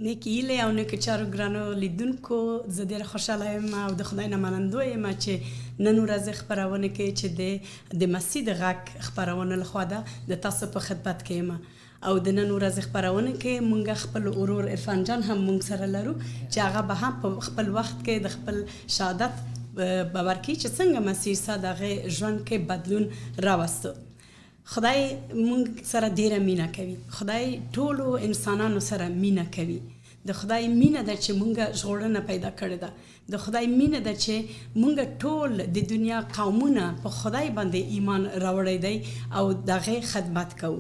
نیکی ایله او نیکو چارو ګرانو لیدونکو زه ډېره خوشحاله یم او د خدای نه منندوی یم چې نن ورځ خپرونه کې چې د مسیح د غږ خپرونه لخوا ده د تاسو په خدمت کې یم او د نن ورځ خپرونه کې مونږ خپل اورور عرفان جان هم مونږ سره لرو چې هغه به هم په خپل وخت کې د خپل شهادت باور کوي چې څنګه مسیح سره دغه ژوند کې بدلون راوستو. خدای مونږ سره ډیره مینه کوي. خدای ټولو انسانانو سره مینه کوي. د خدای مینه ده چې مونږ ژغورنه پیدا کړې ده. د خدای مینه ده چې مونږ ټول د دنیا قومونه په خدای باندې ایمان راوړی دی او دغه خدمت کوو.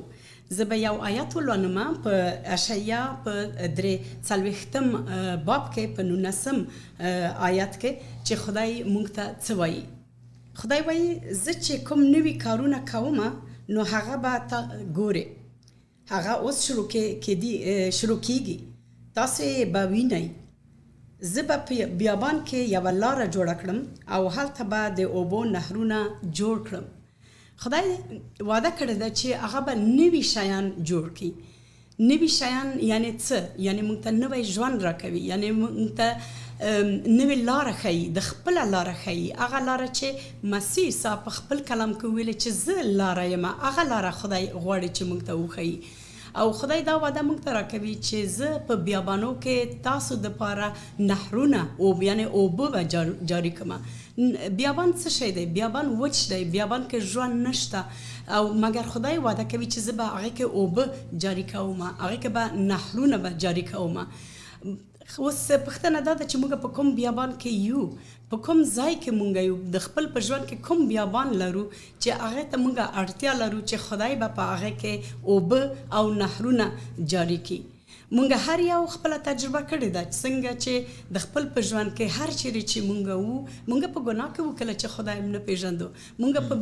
زه به یو آیت ولولم په اشعیا په 43 باب کې په 19 آیت کې چې خدای مونږ ته څه وایي. خدای وایي زه چې کوم نوي کارونه کوم نو هغه به تا ګوري. هغه اوس شروع کیږي. تاسو به وینئ. زه به په بیابان کې یو لاره جوړ کړم او هلته به د اوبو نهرونه جوړ کړم. خدای وعده کړی ده چې هغه به نوي شیان جوړ کړي. نوي شیان یعنی څه؟ یعنی موږ ته نوی ژوند راکوي. یعنی موږ ته نوی لاره ښیي، د خپله لاره ښیي. هغه لاره چې مسیح عیسی په خپل کلام کې ویلې چې زه لاره یم، هغه لاره خدای غواړي چې موږ ته وښیي. او خدای دا وعده موږ ته راکوي چې زه په بیابانو کې تاسو دپاره نهرونه یعنې اوبه به جاري کړم. بیابان څه شی دی؟ بیابان وچ دی. بیابان کې ژوند نشته او مګر خدای وعده کوي چې زه به هغې کې اوبه جاري کوم، هغې کې به نهرونه به جاري کوم. اوس پوښتنه دا ده چې موږ په کوم بیابان کې یو، په کوم ځای کې موږ یو، د خپل په ژوند کې کوم بیابان لرو چې هغې ته موږ اړتیا لرو چې خدای به په هغې کې اوبه او نهرونه جاري کړي. مونږ هر یو خپل تجربه کړې ده څنګه چې د خپل په ژوند کې هر چیرې چې مونږ وو، مونږ په ګناه کې وو کله چې خدای نه پیژندو، مونږ په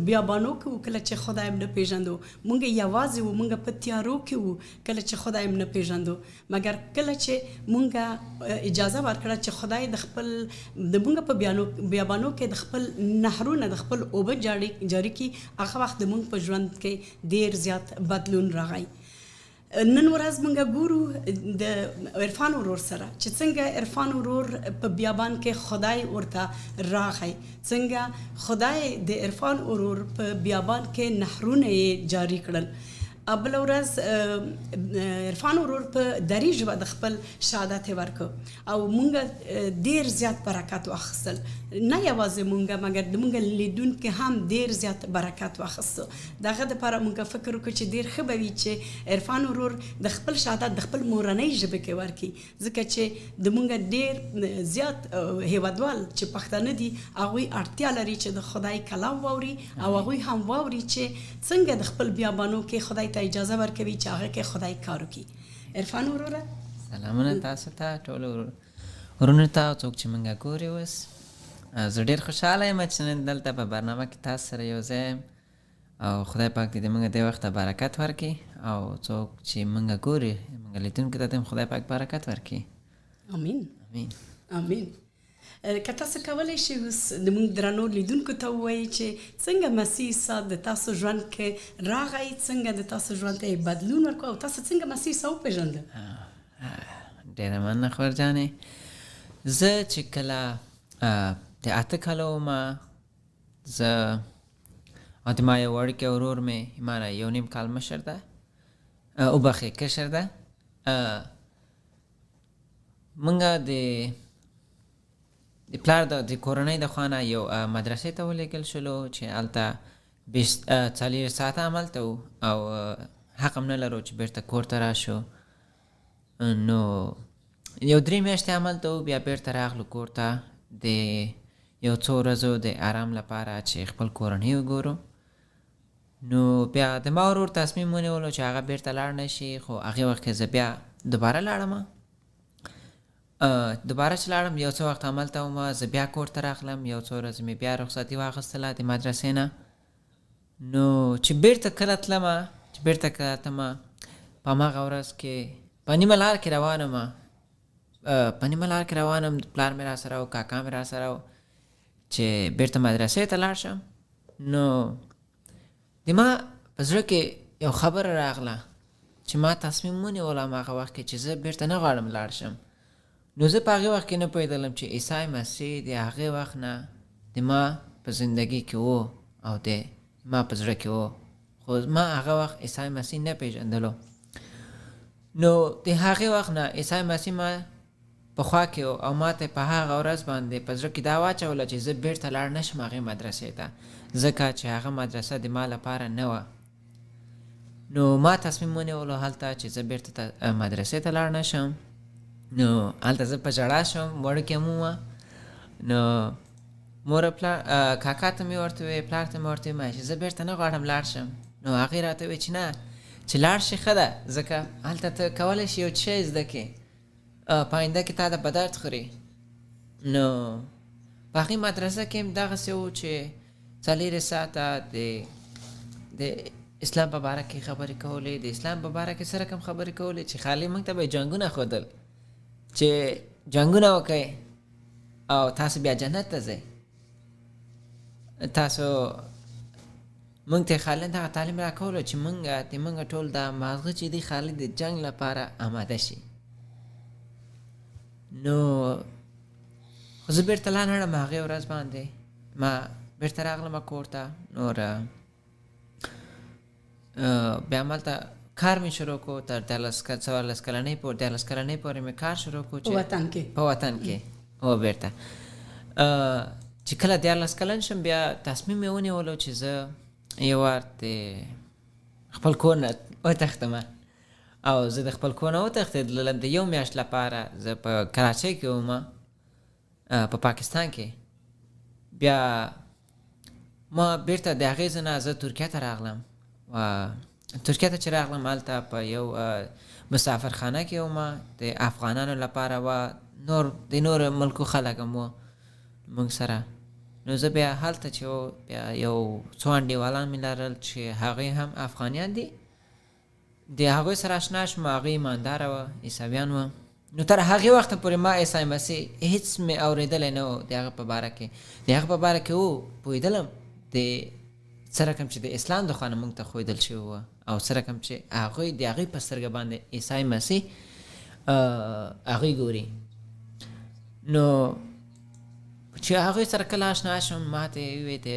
بیابانو کې وو کله چې خدای نه پیژندو، مونږ یوازې وو، مونږ په تیارو کې وو کله چې خدای نه پیژندو. مګر کله چې مونږ اجازه ورکړه چې خدای د خپل د مونږ په بیابانو کې د خپل نهرونه د خپل اوبه جاري کړي، هغه وخت د مونږ په ژوند کې ډیر زیات بدلون راغی. نن ورځ مونږ ګورو د عرفان ورور سره چې څنګه عرفان ورور په بیابان کې خدای ورته راغی، څنګه خدای د عرفان ورور په بیابان کې نهرونه یې جاري کړل. بل ورځ عرفان ورور په دري ژبه د خپل شهادت ورکړ او مونږ ډیر زیات برکت واخیستل. نه یوازې مونږ مګر د مونږ لیدونکي هم ډیر زیات برکت واخیستل. دغه دپاره مونږ فکر وکړو چې ډیر ښه به وي چې عرفان ورور د خپل شهادت د خپل مورنۍ ژبې کې ورکړي، ځکه چې د مونږ ډیر زیات هیوادوال چې پښتانه دي هغوی اړتیا لري چې د خدای کلام واوري او هغوی هم واوري چې څنګه د خپل بیابانو کې خدای ته اجازه ورکوي چې هغه کې خدای کار وکړي. عرفان وروره سلامونه تاسو ته ټولو ورونو ته څوک چې موږ ګوري. اوس زه ډېر خوشحاله یم چې نن دلته په برنامه کې تاسو سره یو ځای یم او خدای پاک دې موږ دې وخته برکت ورکړي او څوک چې موږ ګوري موږ لیدونکو ته هم خدای پاک برکت ورکړي. امین امین امین. که تاسو کولی شئ اوس زموږ درنو لیدونکو ته ووایئ چې څنګه مسیح عیسی د تاسو ژوند کې راغی، څنګه د تاسو ژوند ته بدلون ورکړ او تاسو څنګه مسیح عیسی وپېژنده. ډېره مننه خور جانې. زه چې کله د 8 کاله وم، زه او د ما یو وړوکی ورور مې ما نه 1.5 کال مشر ده، وبخښئ کشر ده. موږ د پلار د کورنۍ د خوا نه یو مدرسې ته ولېږل شولو چې هلته 40 ساعته هملته وو او حق هم نه لرو چې بیرته کور ته راشو. نو یو 3 میاشتې هملته وو، بیا بیرته راغلو کور ته د یو څو ورځو د آرام لپاره چې خپل کورنۍ وګورو. نو بیا د ما ورور تصمیم ونیولو چې هغه بیرته لاړ نه شي، خو هغې وخت کې زه بیا دوباره لاړم. دوباره چې لاړم یو څه وخت هملته وم، زه بیا کور ته راغلم، یو څو ورځې مې بیا رخصتي واخیستله د مدرسې نه. نو چې بیرته کله تلمه په هماغه ورځ کې په نیمه لار کې روانم، پلار مې را سره و، کاکا مې را سره و چې بیرته مدرسې ته لاړ شم. نو د ما په زړه کې یو خبره راغله چې ما تصمیم ونیول هغه وخت کې چې زه بیرته نه غواړم لاړ شم. نو زه په هغې وخت کې نه پوهېدلم چې عیسی مسیح د هغې وخت نه د ما په زندګي کې و او د ما په زړه کې و، خو ما هغه وخت عیسی مسیح نه پېژندلو. نو د هغې وخت نه عیسی مسیح ما په خوا کې و او ما ته په هغه ورځ باندې په زړه کې دا واچوله چې زه بیرته لاړ نه شم هغې مدرسې ته، ځکه چې هغه مدرسه د ما لپاره نه وه. نو ما تصمیم ونیولو هلته چې زه بیرته مدرسې ته لاړ نه شم. نو هلته زه په ژړا شم، وړوکې مو وه. نو مور کاکا ته مې ورته وویل، پلار ته مې ورته وویل چې زه بیرته نه غواړم لاړ شم. نو هغې راته وویل چې نه، چې لاړ شي ښه ده، ځکه هلته ته کولی شي یو شی زده کړې، په آینده کې تا ته په درد خوري. نو په هغې مدرسه کې هم دغسې و چې 4 ساعته د اسلام په باره کې خبرې کولې، د اسلام په باره کې څه رقم خبرې کولې چې خالي موږ ته به یې جنګونه ښودل چې جنګونه وکئ او تاسو بیا جنت ته ځئ. تاسو موږ ته خالي دغه تعلیم راکولو چې موږ ټول دا ماغزه چې دی خالي د جنګ لپاره آماده شي. نو خو زه بیرته لا نړم هغې ورځ باندې ما بیرته راغلم کور ته. نور بیا همالته کار مې شروع کړو، تر 14 کلنۍ پورې مې کار شروع کړو په وطن کې. او بیرته چې کله 14 کلن شم بیا تصمیم مې ونیولو چې زه یو وار د خپل کور نه وتښتم. او زه د خپل کور نه وتښتېدلم د 1 میاشت لپاره. زه په کراچۍ کې وم، په پاکستان کې. بیا ما بیرته د هغې ځای نه زه ترکیه ته راغلم. ترکیه ته چې راغلم هلته په یو مسافرخانه کې وم، د افغانانو لپاره وه، د نور ملکو خلک هم وه موږ سره. نو زه بیا هلته چې بیا یو څو انډیوالان مې لرل چې هغوی هم افغانیان دي، د هغوی سره اشنا شوم. هغوی ایمانداره وه، عیسویان وه. نو تر هغې وخته پورې ما عیسی مسیح هېڅ مې اورېدلی نه و د هغه په باره کې. د هغه په باره کې پوهېدلم د څه رقم چې د اسلام د خوا نه موږ ته ښودل شوي وه، او څه رقم چې هغوی د هغوی په سترګه باندې عیسی مسیح هغوی ګوري. نو چې هغوی سره کله اشنا شوم ما ته یې وویل د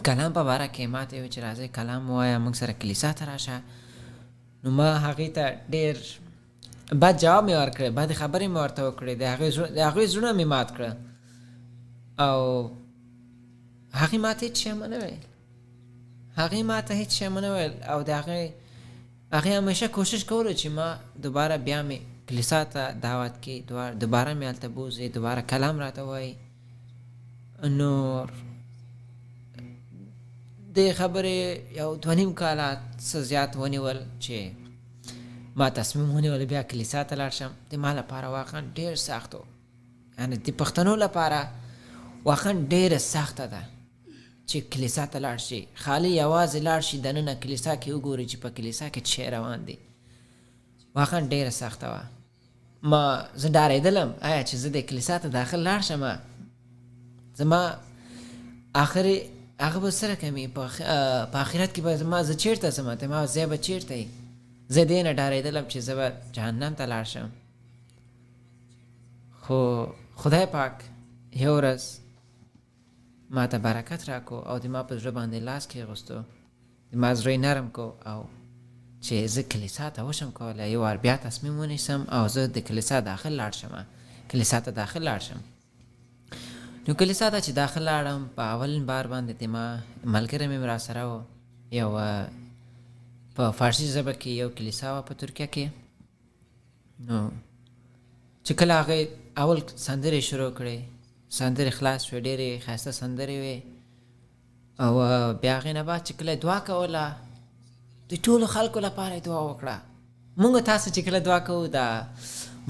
کلام په باره کې، ما ته یې وویل چې راځئ کلام ووایه، موږ سره کلیسا ته راشه. نو ما هغې ته ډېر بد جواب مې ورکړی، بدې خبرې مې ورته وکړې، د هغوی زړونه مې مات کړه. او هغې ما ته هېڅ شی ونه ویل، او د هغې همیشه کوشش کولو چې ما دوباره بیا مې کلیسا ته دعوت کړي، دوباره مې هلته بوځي، دوباره کلام راته وایي. نور دې خبرې یو 2.5 کاله څه زیات ونیول چې ما تصمیم ونیول بیا کلیسا ته لاړ شم. د ما لپاره واقعا ډېر سخت و، یعنې د پښتنو لپاره واقعا ډېره سخته ده چې کلیسا ته لاړ شي. خالي یوازې لاړ شي دننه کلیسا کې وګوري چې په کلیسا کې څه روان دي. واقعا ډېره سخته وه. زه ډارېدلم آیا چې زه د کلیسا ته داخل لاړ شم، زما آخري هغه به څه رقم وي، په آخرت کې به زه چېرته ځم، ما ځای به چېرته وي. زه دې نه ډارېدلم چې زه به جهنم ته لاړ شم. خو خدای پاک یو ورځ ما ته برکت راکو او د ما په زړه باندې لاس کېغوستو، د ما زړه یې نرم کو، او چې زه کلیسا ته وشم کولی یو وار بیا تصمیم ونیسم او زه د کلیسا داخل لاړ شم. نو کلیسا ته چې داخل لاړم، په اولین بار باندې د ما ملګری مې راسره و، یو په فارسي ژبه کې یو کلیسا وه په ترکیه کې. نو چې کله هغې اول سندرې شروع کړې، سندرې خلاص شوې، ډېرې ښایسته سندرې وې. او بیا هغې نه بعد چې کله دعا کوله، د ټولو خلکو لپاره یې دعا وکړه. مونږ تاسو چې کله دعا کوو، د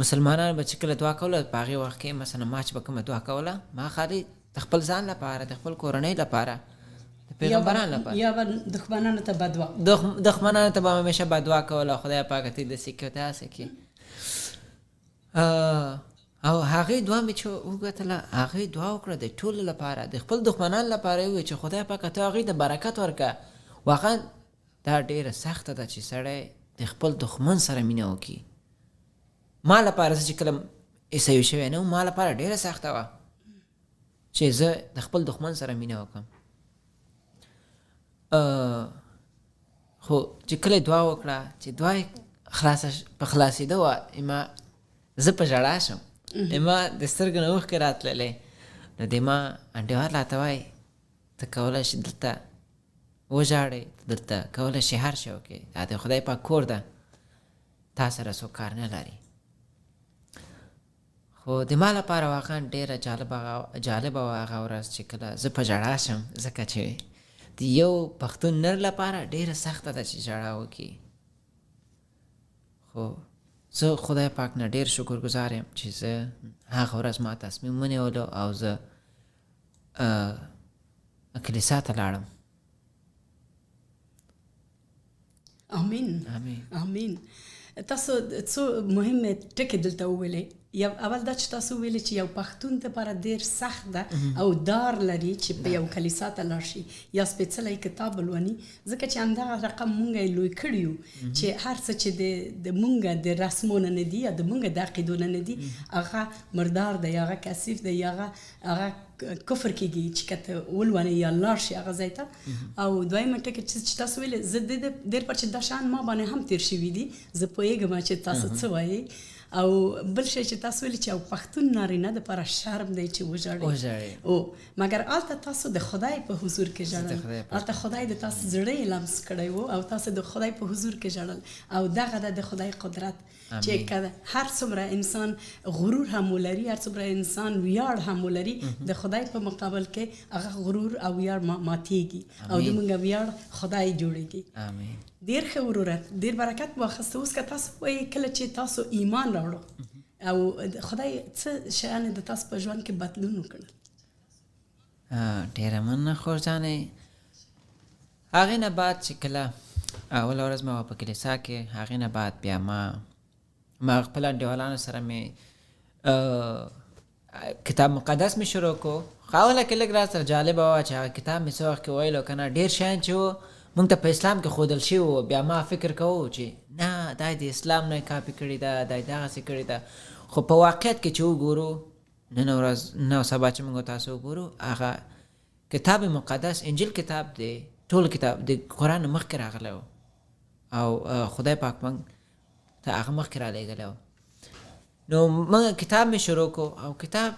مسلمانانو به چې کله دعا کوله، په هغې وخت کې مثلا ما چې به کومه دعا کوله، ما خالي د خپل ځان لپاره، د خپل کورنۍ لپاره، د پیغمبرانو لپاره، یا به دښمنانو ته بدوا، دښمنانو ته به همیشه بدوا کوله، خدای پاک ته داسې کړي داسې کړي. او هغې دعا مې چې وګټله، هغې دعا وکړه د ټولو لپاره، د خپل دښمنانو لپاره یې وویل چې خدای پاک ته هغې ته برکت ورکړه. واقعا دا ډېره سخته ده چې سړی د خپل دښمن سره مینه وکړي. ما لپاره چې کله عیسوي شوی نه ما لپاره ډېره سخته وه چې زه د خپل دښمن سره مینه وکړم. خو چې کله دعا وکړه چې دعا یې په خلاصېده وه ما زه په ژړا شم ما د سترګو نه اوښکې راتللې. نو د ما انډیوال راته وایي ته کولی شي دلته وژاړې دلته کولی شي هر شی وکړې دا د خدای پاک کور ده تا سره څوک کار نه لري. خو د ما لپاره واقعا ډېره جالبه وه هغه ورځ چې کله زه په ژړا شم ځکه چې د یو پښتون نر لپاره ډېره سخته ده چې ژړا وکړي. خو زه خدای پاک نه ډېر شکرګزار یم چې زه هغه ورځ ما تصمیم ونیولو او زه کلیسا ته لاړم. آمین آمین. تاسو څو مهمه ټکي دلته وویلې. یو اول دا چې تاسو ویلې چې یو پښتون لپاره ډېر سخت ده او دار لري چې په یو کلیسا ته لاړ شي یا سپېڅلی کتاب ولولي ځکه چې همدغه رقم مونږ یې لوی کړي یو چې هر څه چې د مونږ د رسمونه نه دي یا د مونږ د عقیدونه نه دي هغه مردار دی هغه کثیف دی هغه کفر کېږي چې کته ولونی یا لاړ شي هغه ځای ته. او دویمه ټکي چې تاسو ویلې زه ډېر پر چې دا شیان ما باندې هم تېر شوي دي زه پوهېږم چې تاسو څه وایي. او بل شی چې تاسو ویلي چې یو پښتون نارینه دپاره شرم دی چې وژاړي او مګر هلته تاسو د خدای په حضور کې ژړل هلته خدای د تاسو زړه یې لمس کړی و او تاسو د خدای په حضور کې ژړل او دغه د خدای قدرت چې هر څومره انسان غرور هم ولري هر څومره انسان ویاړ هم ولري د خدای په مقابل کې هغه غرور او ویاړ ماتیږي او زموږ ویاړ خدای جوړیږي. آمین. ډېر ښه ورورت ډېر برکت واخیسته. اوس که تاسو وایي کله چې تاسو ایمان راوړو او خدای څه شیان د تاسو په ژوند کې بدلون وکړل؟ ډېره مننه خور جانې. هغې نه بعد چې کله اوله ورځ مې وه په کلیسا کې هغې نه بعد بیا ما خپل انډیوالانو سره مې کتاب مقدس مې شروع کړو. خو اوله کې لږ را سره جالبه وه چې هغه کتاب مې څه وخت کې ویلو که نه ډېر شیان چې و مونږ ته په اسلام کې ښودل شوي وو. بیا ما فکر کوو چې نه دا د اسلام نه کاپي کړې ده دا دغسې کړې ده. خو په واقعیت کې چې وګورو نن ورځ نه سبا چې مونږ تاسو وګورو هغه کتاب مقدس انجیل کتاب دی ټول کتاب د قرآن مخکې راغلی و او خدای پاک مونږ ته هغه مخکې رالیږلی و. نو مونږ کتاب مې شروع کړو او کتاب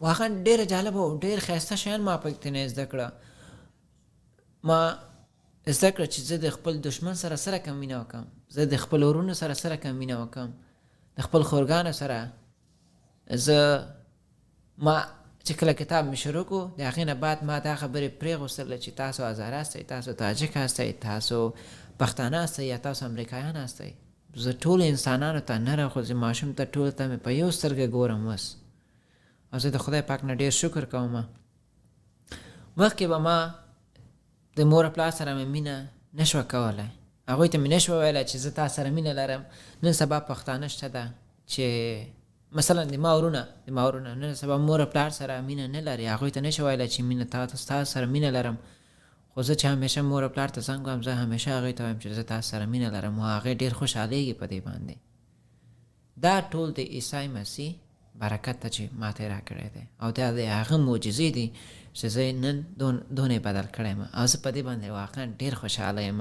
واقعا ډېره جالبه و ډېر ښایسته شیان ما پکې نه زده کړه. ما زده کړه چې زه د خپل دشمن سره کم مینه وکړم زه د خپل ورونو سره کم مینه وکړم د خپل خورګانو سره. ما چې کله کتاب مې شروع کړو د هغې نه بعد ما دا خبرې پرېغوستله چې تاسو هزاره هستئ تاسو تاجک هستئ تاسو پښتانه هستئ یا تاسو امریکایان هستئ. زه ټولو انسانانو ته نه راخوځم ماشوم ته ټولو ته مې په یو سترګه ګورم بس. او زه د خدای پاک نه ډېر شکر کوم. مخکې به ما د مور پلار سره مې مینه نه شوه کولی هغوی ته مې نه شوه ویلی چې زه تا سره مینه لرم. نن سبا پښتانه شته ده چې مثلا د ما ورونه نن سبا مور پلار سره مینه نه لري هغوی ته نه شوه ویلی چې مینه تاسو سره مینه لرم. خو زه چې همیشه مور پلار ته زنګ وهم زه همیشه هغوی ته وایم چې زه تاسو سره مینه لرم او هغې ډېر خوشحالېږي په دې باندې. دا ټول د عیسی مسیح برکت ته چې ما ته یې راکړی دی او دا د هغه معجزې دي چې زه نن دونه بدل کړی یم او زه په دې باندې واقعا ډېر خوشحاله یم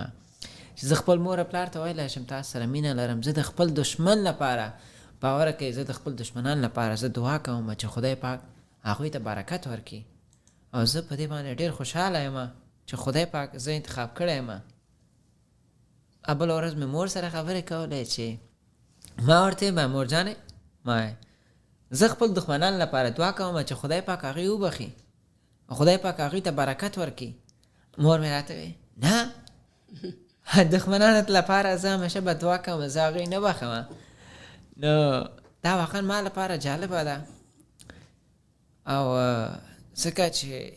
چې زه خپل مور پلار ته ویلی شم تاسو سره مینه لرم. زه د خپل دشمن لپاره باوره کوي زه د خپل دشمنان لپاره زه دعا کوم چې خدای پاک هغوی ته برکت ورکړي او زه په دې باندې ډېر خوشحاله یم چې خدای پاک زه انتخاب کړی یم. بله ورځ مې مور سره خبرې کولی چې ما ورته ویم مور جانې ما زه خپل دښمنان لپاره دعا کوم چې خدای پاک هغوی وبخي او خدای پاک هغوی ته برکت ورکړي. مور مې راته وی نه دښمنانو لپاره زه همیشه به دعا کوم زه هغوی نه بخم. نو دا واقعا ما لپاره جالبه ده او ځکه چې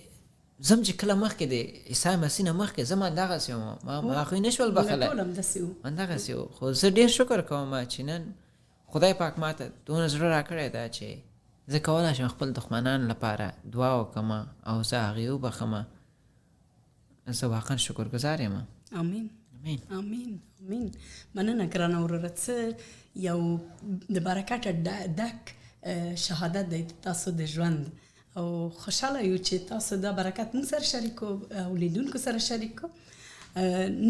زم چې کله مخکې د عیسی مسیح نه مخکې زه همدغسې وم ما هغوی نه شول بخلی همدغسې و. خو زه ډېر شکر کوم چې نن خدای پاک ما ته دونه زړه راکړی ده چې زه کولی شم خپل دښمنان لپاره دعا وکړم او زه هغوی وبخم. زه واقعا شکرګزار یم. آمین. امين امين. مننه ګرانه وروره. څه یو د برکت ډک شهادت دی تاسو د ژوند، او خوشاله یو چې تاسو دا برکت موږ سره شریکو او لیدونکو سره شریکو.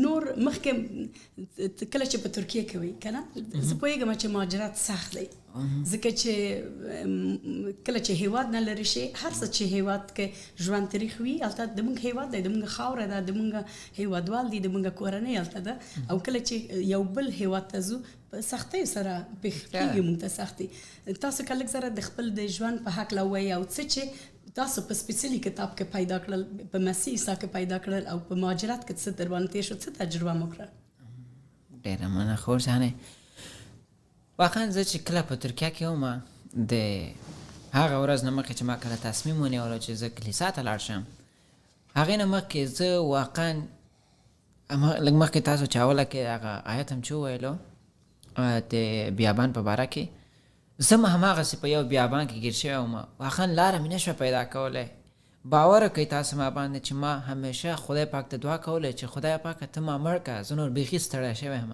نور مخکې کله چې په ترکیه کې وي کنه، زه پوهېږم چې مهاجرت سخت دی، ځکه چې کله چې هیواد نه لرې شي، هر څه چې هیواد کې ژوند تاریخ وي هلته د موږ هیواد دی، د موږ خاوره ده، د موږ هیوادوال دي، د موږ کورنۍ هلته ده، او کله چې یو بل هیواد ته ځو په سختۍ سره پېښ کېږي موږ ته سختي. تاسو که لږ زره د خپل د ژوند په هکله ووایئ او څه چې تاسو په سپیڅلي کتاب کې پیدا کړل، په مسیح عیسی کې پیدا کړل، او په مهاجرت کې څه در باندې تېر شو، څه تجربه مو کړه؟ ډېره مننه خور جانې. واقعا زه چې کله په ترکیه کې وم، د هغه ورځ نه مخکې چې ما کله تصمیم ونیولو چې زه کلیسا ته لاړ شم، هغې نه مخکې زه واقعا لږ مخکې تاسو چې اوله کې هغه آیت هم چې وویلو د بیابان په باره کې، زه هم هماغسې په یو بیابان کې ګیر شوی وم. واقعا لاره مې نه شوه پیدا کولی. باور وکړئ تاسو ما باندې چې ما همیشه خدای پاک ته دعا کولی چې خدای پاکه ته ما مړ کړه، زه نور بیخي ستړی شوی یم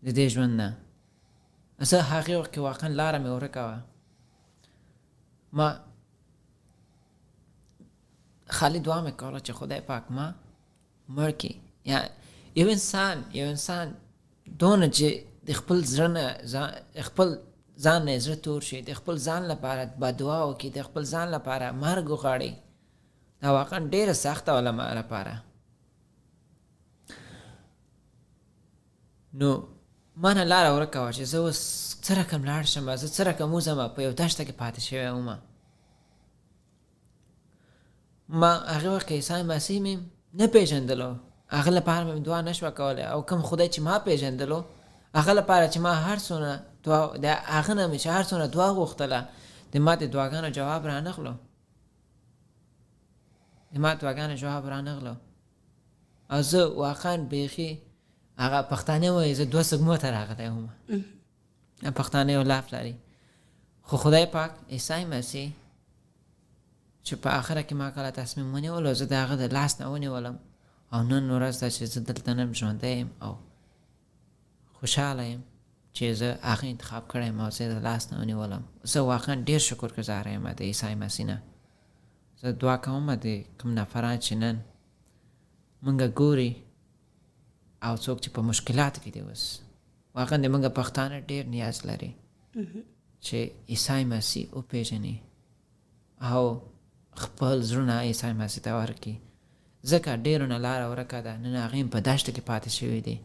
د دې ژوند نه. زه هغې وخت کې واقعا لاره مې ورکه وه. ما خالی دعا مې کوله چې خدای پاک ما مړ کړي. یا یو انسان دونه چې د خپل زړه نه خپل ځان نه زړه تور شي، د خپل ځان لپاره بددعا وکړي، د خپل ځان لپاره مرګ وغواړي، دا واقعا ډېره سخته وه ما لپاره. نو ما نه لاره ورکه وه چې زه اوس څه رقم لاړ شم، زه څه رقم وځم. په یو دښته کې پاتې شوی وم. ما هغې وخت کې عیسی مسیح مې نه پېژندلو، هغه لپاره مې دعا نه شوه کولی، او کوم خدای چې ما پېژندلو هغه لپاره چې ما هر څونه دعا د هغه نه مې چې هر څونه دعا غوښتله، د ما د دعاګانو جواب رانغلو، د ما دعاګانو جواب رانغلو. او زه واقعا بیخي هغه پښتانه وایي زه 2 سږمو ته راغلی وم. پښتانه یو لاف لري، خو خدای پاک عیسی مسیح چې په آخره کې ما کله تصمیم ونیولو، زه د هغه د لاس نه ونیولم، او نن ورځ ده چې زه دلته نن ژوندی یم او خوشحاله یم چې زه هغه انتخاب کړی یم او زه د لاس نه ونیولم. زه واقعا ډېر شکرګزاره یم د عیسی مسیح نه. زه دعا کوم د کوم نفران چې نن مونږ ګوري او څوک چې په مشکلاتو کې دی اوس، واقعا د مونږ پښتانه ډېر نیاز لري چې عیسی مسیح وپېژني او خپل زړونه عیسی مسیح ته ورکړي، ځکه ډېرو نه لاره ورکه ده، نن هغوی په دښته کې پاتې شوي دي.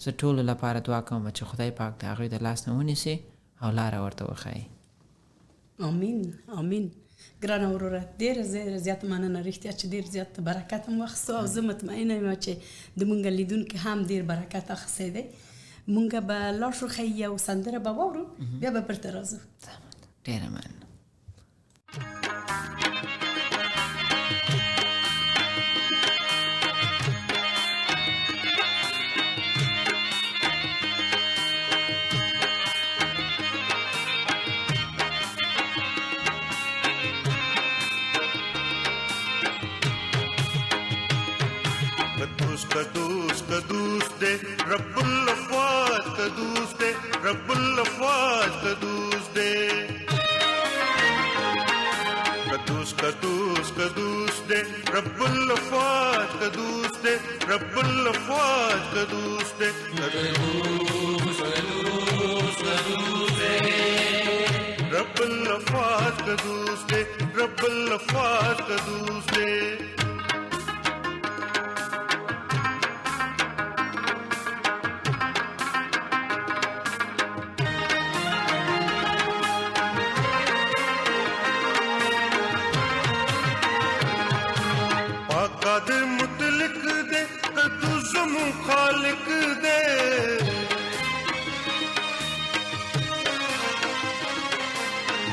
زه ټولو لپاره دعا کوم چې خدای پاک د هغوی د لاس نه ونیسي او لاره ورته وښایي. امین امین. ګرانه وروره، ډېره زیاته مننه، رښتیا چې ډېر زیات برکت هم واخیستو، او زه مطمئنه یم چې د مونږ لیدونکي هم ډېر برکت اخیستی دی. مونږ به لاړ شو، ښایي یو سندره به واورو، بیا به بیرته راځو. ډېره مننه. قدوس قدوس دے رب الافواج، قدوس دے رب الافواج، قدوس دے قدوس قدوس قدوس دے رب الافواج، قدوس دے رب الافواج، قدوس دے قدوس قدوس قدوس دے رب الافواج، قدوس دے رب الافواج، قدوس دے خالق دے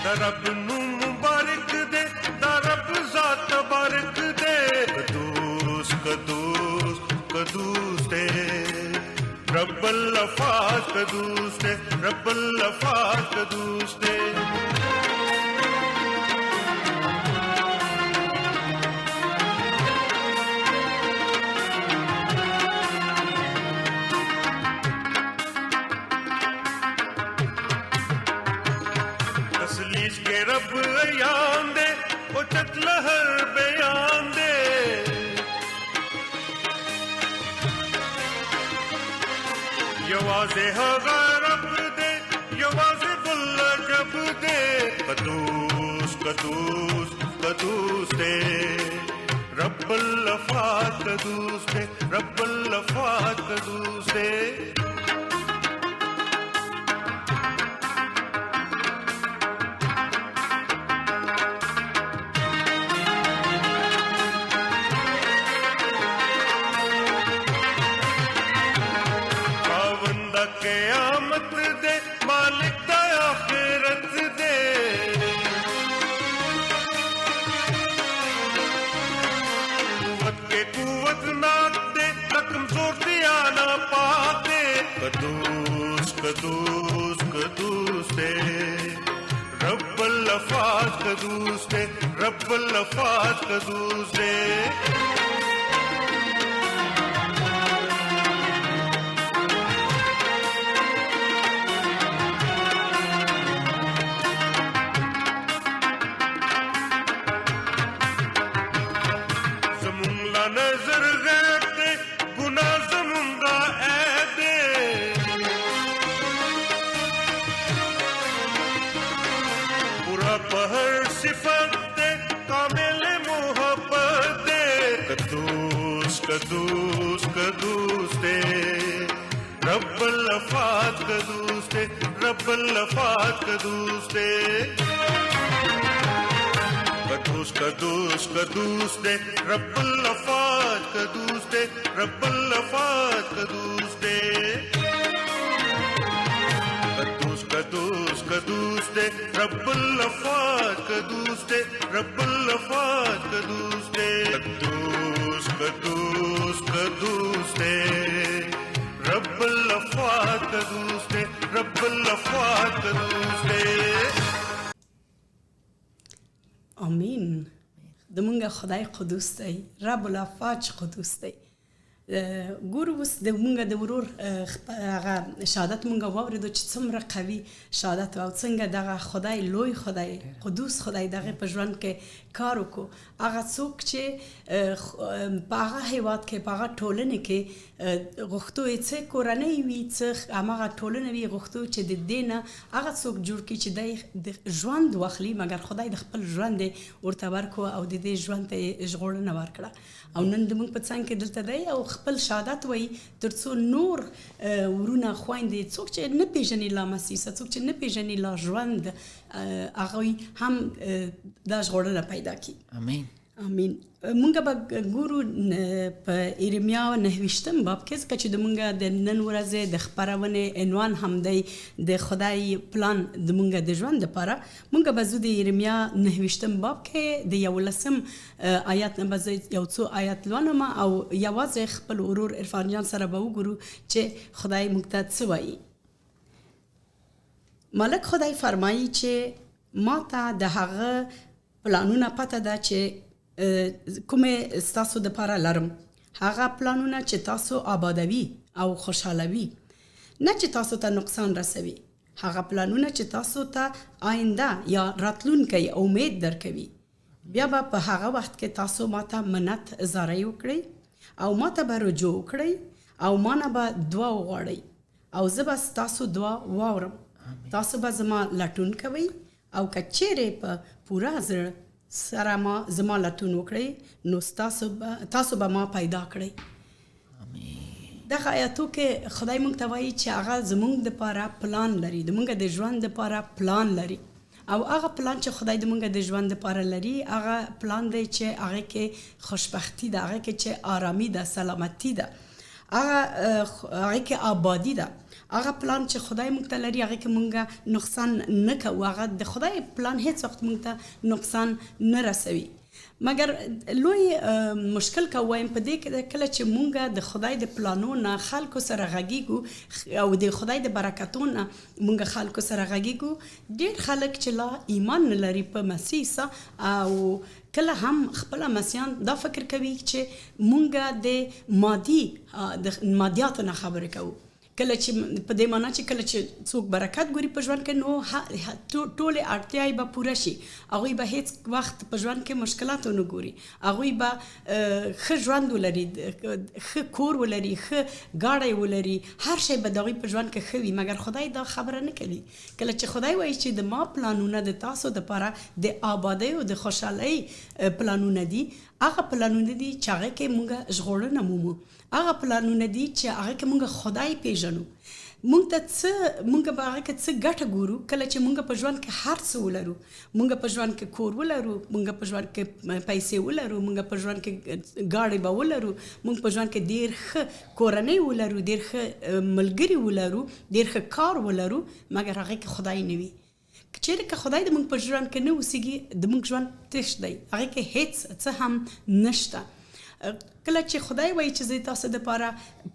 درب نو مبارک دے، درب ذات بارک دے، قدوس قدوس قدوس دے رب الافواج، قدوس دے رب الافواج، قدوس دے ایام دے او چت لہر بیان دے یوازے ہغا رب دے یوازے بل جب دے قدوس قدوس قدوس دے رب الافات قدوس دے رب الافات قدوس دے قیامت دے مالک دا آخرت دے قوت کے قوت نات دے نہ کمزور دیا نہ پاک دے قدوس قدوس قدوس دے رب الافات قدوس دے رب الافات قدوس دے نظر غیب دے گناہ زمونگا اے دے پورا پہر صفت دے کامل محبت دے قدوس قدوس قدوس دے رب الافات قدوس دے رب الافات قدوس دے قدوس قدوس قدوس دے رب الافات قدوس دے رب الافات قدوس دے قدوس قدوس قدوس دے رب الافات قدوس دے رب الافات قدوس دے قدوس قدوس قدوس دے رب الافات قدوس دے رب الافات قدوس دے آمین دمونږ خدای قدوس دی رب الافات قدوس دی ګورو اوس د مونږ د ورور هغه شهادت مونږ واورېدو چې څومره قوي شهادت او څنګه دغه خدای لوی خدای قدوس خدای دغه په ژوند کې کار وکړو هغه څوک چې په هغه هیواد کې په هغه ټولنې کې غوښتو یې څه کورنۍ وي څه هماغه ټولنه وي غوښتو چې د دې نه هغه څوک جوړ کړي چې دی د ژوند واخلي مګر خدای د خپل ژوند یې ورته ورکړو او د دې ژوند ته یې ژغورنه ورکړه او نن د موږ په څنګ کې دلته دی او خپل شهادت وایي تر څو نور ورونه خویندې څوک چې نه پېژني لا مسیحه څوک چې نه پېژني لا ژوند هغوی هم دا ژغورنه پیدا کړي امین امین مونږ به ګورو په ایرمیا 9 باب کې چې د مونږ د نن ورځې د خپرونې عنوان هم دی د خدای پلان د مونږ د ژوند لپاره مونږ به زو د ایرمیا 9 باب کې د 11 آیات نه به یو څو آیات لولم او یوازې خپل ورور عرفان جان سره به وګورو چې خدای مونږ ته څه وایي ملک خدای فرمایي چې ما ته د هغه پلانونه پته ده چې کومه ستاسو د پاره لرم هغه پلانونه چې تاسو آبادوي او خوشحالوي نه چې تاسو ته نقصان رسوي هغه پلانونه چې تاسو ته آینده یا راتلونکي امید درکوي بیا به په هغه وخت کې تاسو ماته منت زارۍ وکړئ او ماته به رجوع وکړئ او ما نه به دعا وغواړئ او زه به ستاسو دعا واورم تاسو به زما لټون کوئ او که چیرې په پوره زړه سره ما زما لټون وکړئ نو تاسو به ما پیدا کړئ دغه آیاتو کې خدای مونږ ته وایي چې هغه زمونږ دپاره پلان لري د مونږ د ژوند دپاره پلان لري او هغه پلان چې خدای د مونږ د ژوند دپاره لري هغه پلان دی چې هغه کې خوشبختی ده هغه کې چې آرامي ده سلامتی ده هغه کې آبادی ده هغه پلان چې خدای مونږ ته لري هغه کې مونږ نقصان نه کوو هغه د خدای پلان هیڅ وخت مونږ ته نقصان نه رسوي مګر لوی مشکل کوم په دې کې کله چې مونږ د خدای د پلانونو خلکو سره غږیږو او د خدای د برکتونو مونږ خلکو سره غږیږو ډېر خلک چې لا ایمان نه لري په مسیح او کله هم خپل مسیحان دا فکر کوي چې مونږ د مادیاتو نه خبرې کوو کله چې په دې معنا چې کله چې څوک برکت ګوري په ژوند کې نو ټولې اړتیاوې به پوره شي. هغوی به هیڅ وخت په ژوند کې مشکلات ونه ګوري. هغوی به ښه ژوند ولري، ښه کور ولري، ښه ګاډی ولري، هر شی به د هغوی په ژوند کې ښه وي. مګر خدای دا خبره نه کوي. کله چې خدای وایي چې د ما پلانونه د تاسو دپاره د آبادۍ او د خوشحالۍ پلانونه دي، هغه پلانونه دي چې هغه کې مونږ ژغورنه مومو، هغه پلانونه دي چې هغه کې مونږ خدای پیژنو. مونږ به هغه کې څه ګټه ګورو کله چې مونږ په ژوند کې هر څه ولرو. مونږ په ژوند کې کور ولرو، مونږ په ژوند کې پیسې ولرو، مونږ په ژوند کې ګاډي به ولرو، مونږ په ژوند کې ډېر ښه کورنۍ ولرو، ډېر ښه ملګري ولرو، ډېر ښه کار ولرو، مګر هغه کې خدای نه وي. چیرې که خدای د مونږ په ژوند کې نه اوسېږي، د مونږ ژوند تش دی، هغه کې هیڅ څه هم نشته. کله چې خدای وایي چې زه تاسو دپاره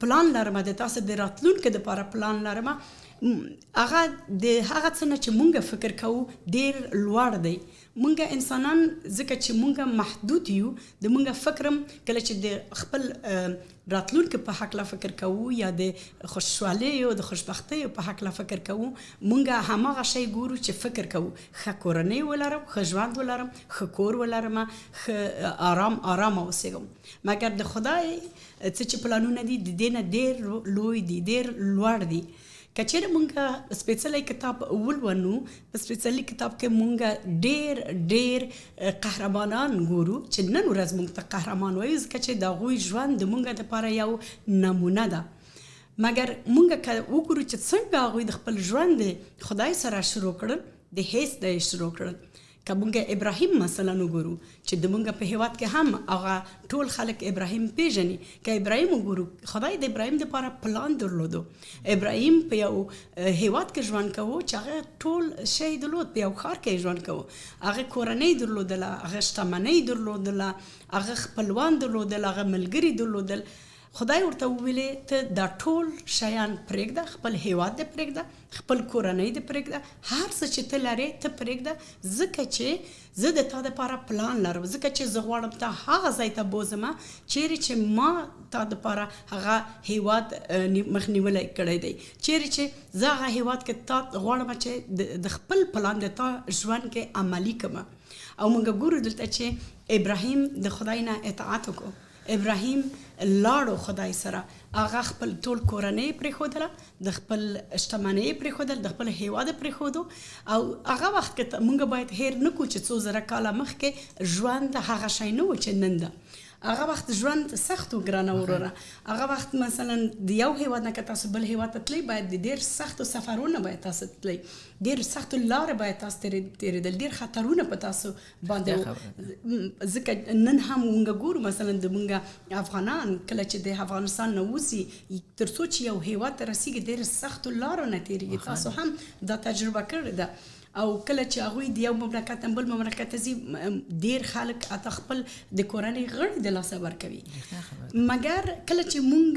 پلان لرم، د تاسو د راتلونکي دپاره پلان لرم، هغه د هغه څه نه چې مونږ فکر کوو ډېر لوړ دی. مونږ انسانان ځکه چې مونږ محدود یو، د مونږ فکرم کله چې د خپل راتلونکي په هکله فکر کوو یا د خوشحالۍ او د خوشبختۍ په هکله فکر کوو، مونږ هماغه شی ګورو چې فکر کوو. ښه کورنۍ ولرم، ښه ژوند ولرم، ښه کور ولرم، ښه آرام اوسېږم. مګر د خدای څه چې پلانونه دي د دې نه ډېر لوی دي، ډېر لوړ دي. که چیرې مونږ سپېڅلی کتاب ولولو، په سپېڅلي کتاب کې مونږ ډېر قهرمانان ګورو چې نن ورځ مونږ ته قهرمان وایو، ځکه چې د هغوی ژوند د مونږ دپاره یو نمونه ده. مګر مونږ که وګورو چې څنګه هغوی د خپل ژوند د خدای سره شروع کړل، د هیڅ نه یې شروع کړل. که مونږ ابراهیم مثلا وګورو چې د مونږ په هیواد کې هم هغه ټول خلک ابراهیم پیژني. که ابراهیم وګورو، خدای د ابراهیم دپاره پلان درلودو. ابراهیم په یو هیواد کې ژوند کوو چې هغه ټول شی درلود، په یو ښار کې ژوند کوو، هغه کورنۍ درلودله، هغه شتمنۍ درلودله، هغه خپلوان درلودل، هغه ملګري درلودل. خدای ورته وویلې ته دا ټول شیان پرېږده، خپل هیواد دې پرېږده، خپل کورنۍ دې پرېږده، هر څه چې ته لرې ته پرېږده، ځکه چې زه د تا دپاره پلان لرم، ځکه چې زه غواړم تا هغه ځای ته بوځم چیرې چې ما تا دپاره هغه هیواد مخنیولی کړی دی، چیرې چې زه هغه هیواد کې تا غواړم چې د خپل پلان د تا ژوند کې عملي کړم. او موږ ګورو دلته چې ابراهیم د خدای نه اطاعت وکړو. ابراهیم لاړو خدای سره، هغه خپل ټول کورنۍ پرېښودله، د خپل شتمنۍ پرېښودل، د خپل هیواد پرېښودو. او هغه وخت کې موږ باید هیر نه کړو چې 2,000 کاله مخکې ژوند هغه شی نه و چې نن ده. هغه وخت ژوند سخت و ګرانه وروره. هغه وخت مثلا د یو هیواد نه که تاسو بل هیواد ته تلئ، باید د ډېر سختو سفرونه باید تاسو تلئ، ډېر سختو لارې باید تاسو تېرېدل، ډېر خطرونه په تاسو باندې. ځکه نن هم موږ ګورو مثلا د موږ افغانان کله چې د افغانستان نه وځي تر څو چې یو هیواد ته رسېږي ډېر سختو لارو نه تېرېږي. تاسو هم دا تجربه کړې ده. او کله چې هغوی د یو مملکت نه بل مملکت ته ځي، ډېر خلک اته خپل د کورنۍ غړي د لاسه ورکوي. مګر کله چې مونږ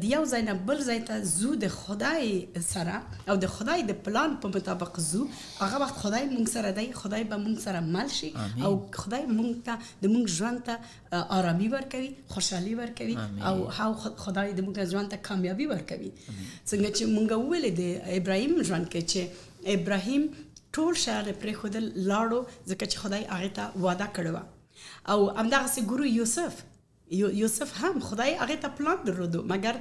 د یو ځای نه بل ځای ته ځو د خدای سره او د خدای د پلان په مطابق ځو، هغه وخت خدای مونږ سره دی، خدای به مونږ سره مل شي او خدای مونږ ته د مونږ ژوند ته آرامي ورکوي، خوشحالي ورکوي او خدای د مونږ ژوند ته کامیابي ورکوي. څنګه چې مونږ وویلې د ابراهیم ژوند کې چې ابراهیم ټول شیان پرېښودل، لاړو، ځکه چې خدای هغې ته وعده کړې وه. او همدغسې ګورو یوسف هم خدای هغې ته پلان درلودو، مګر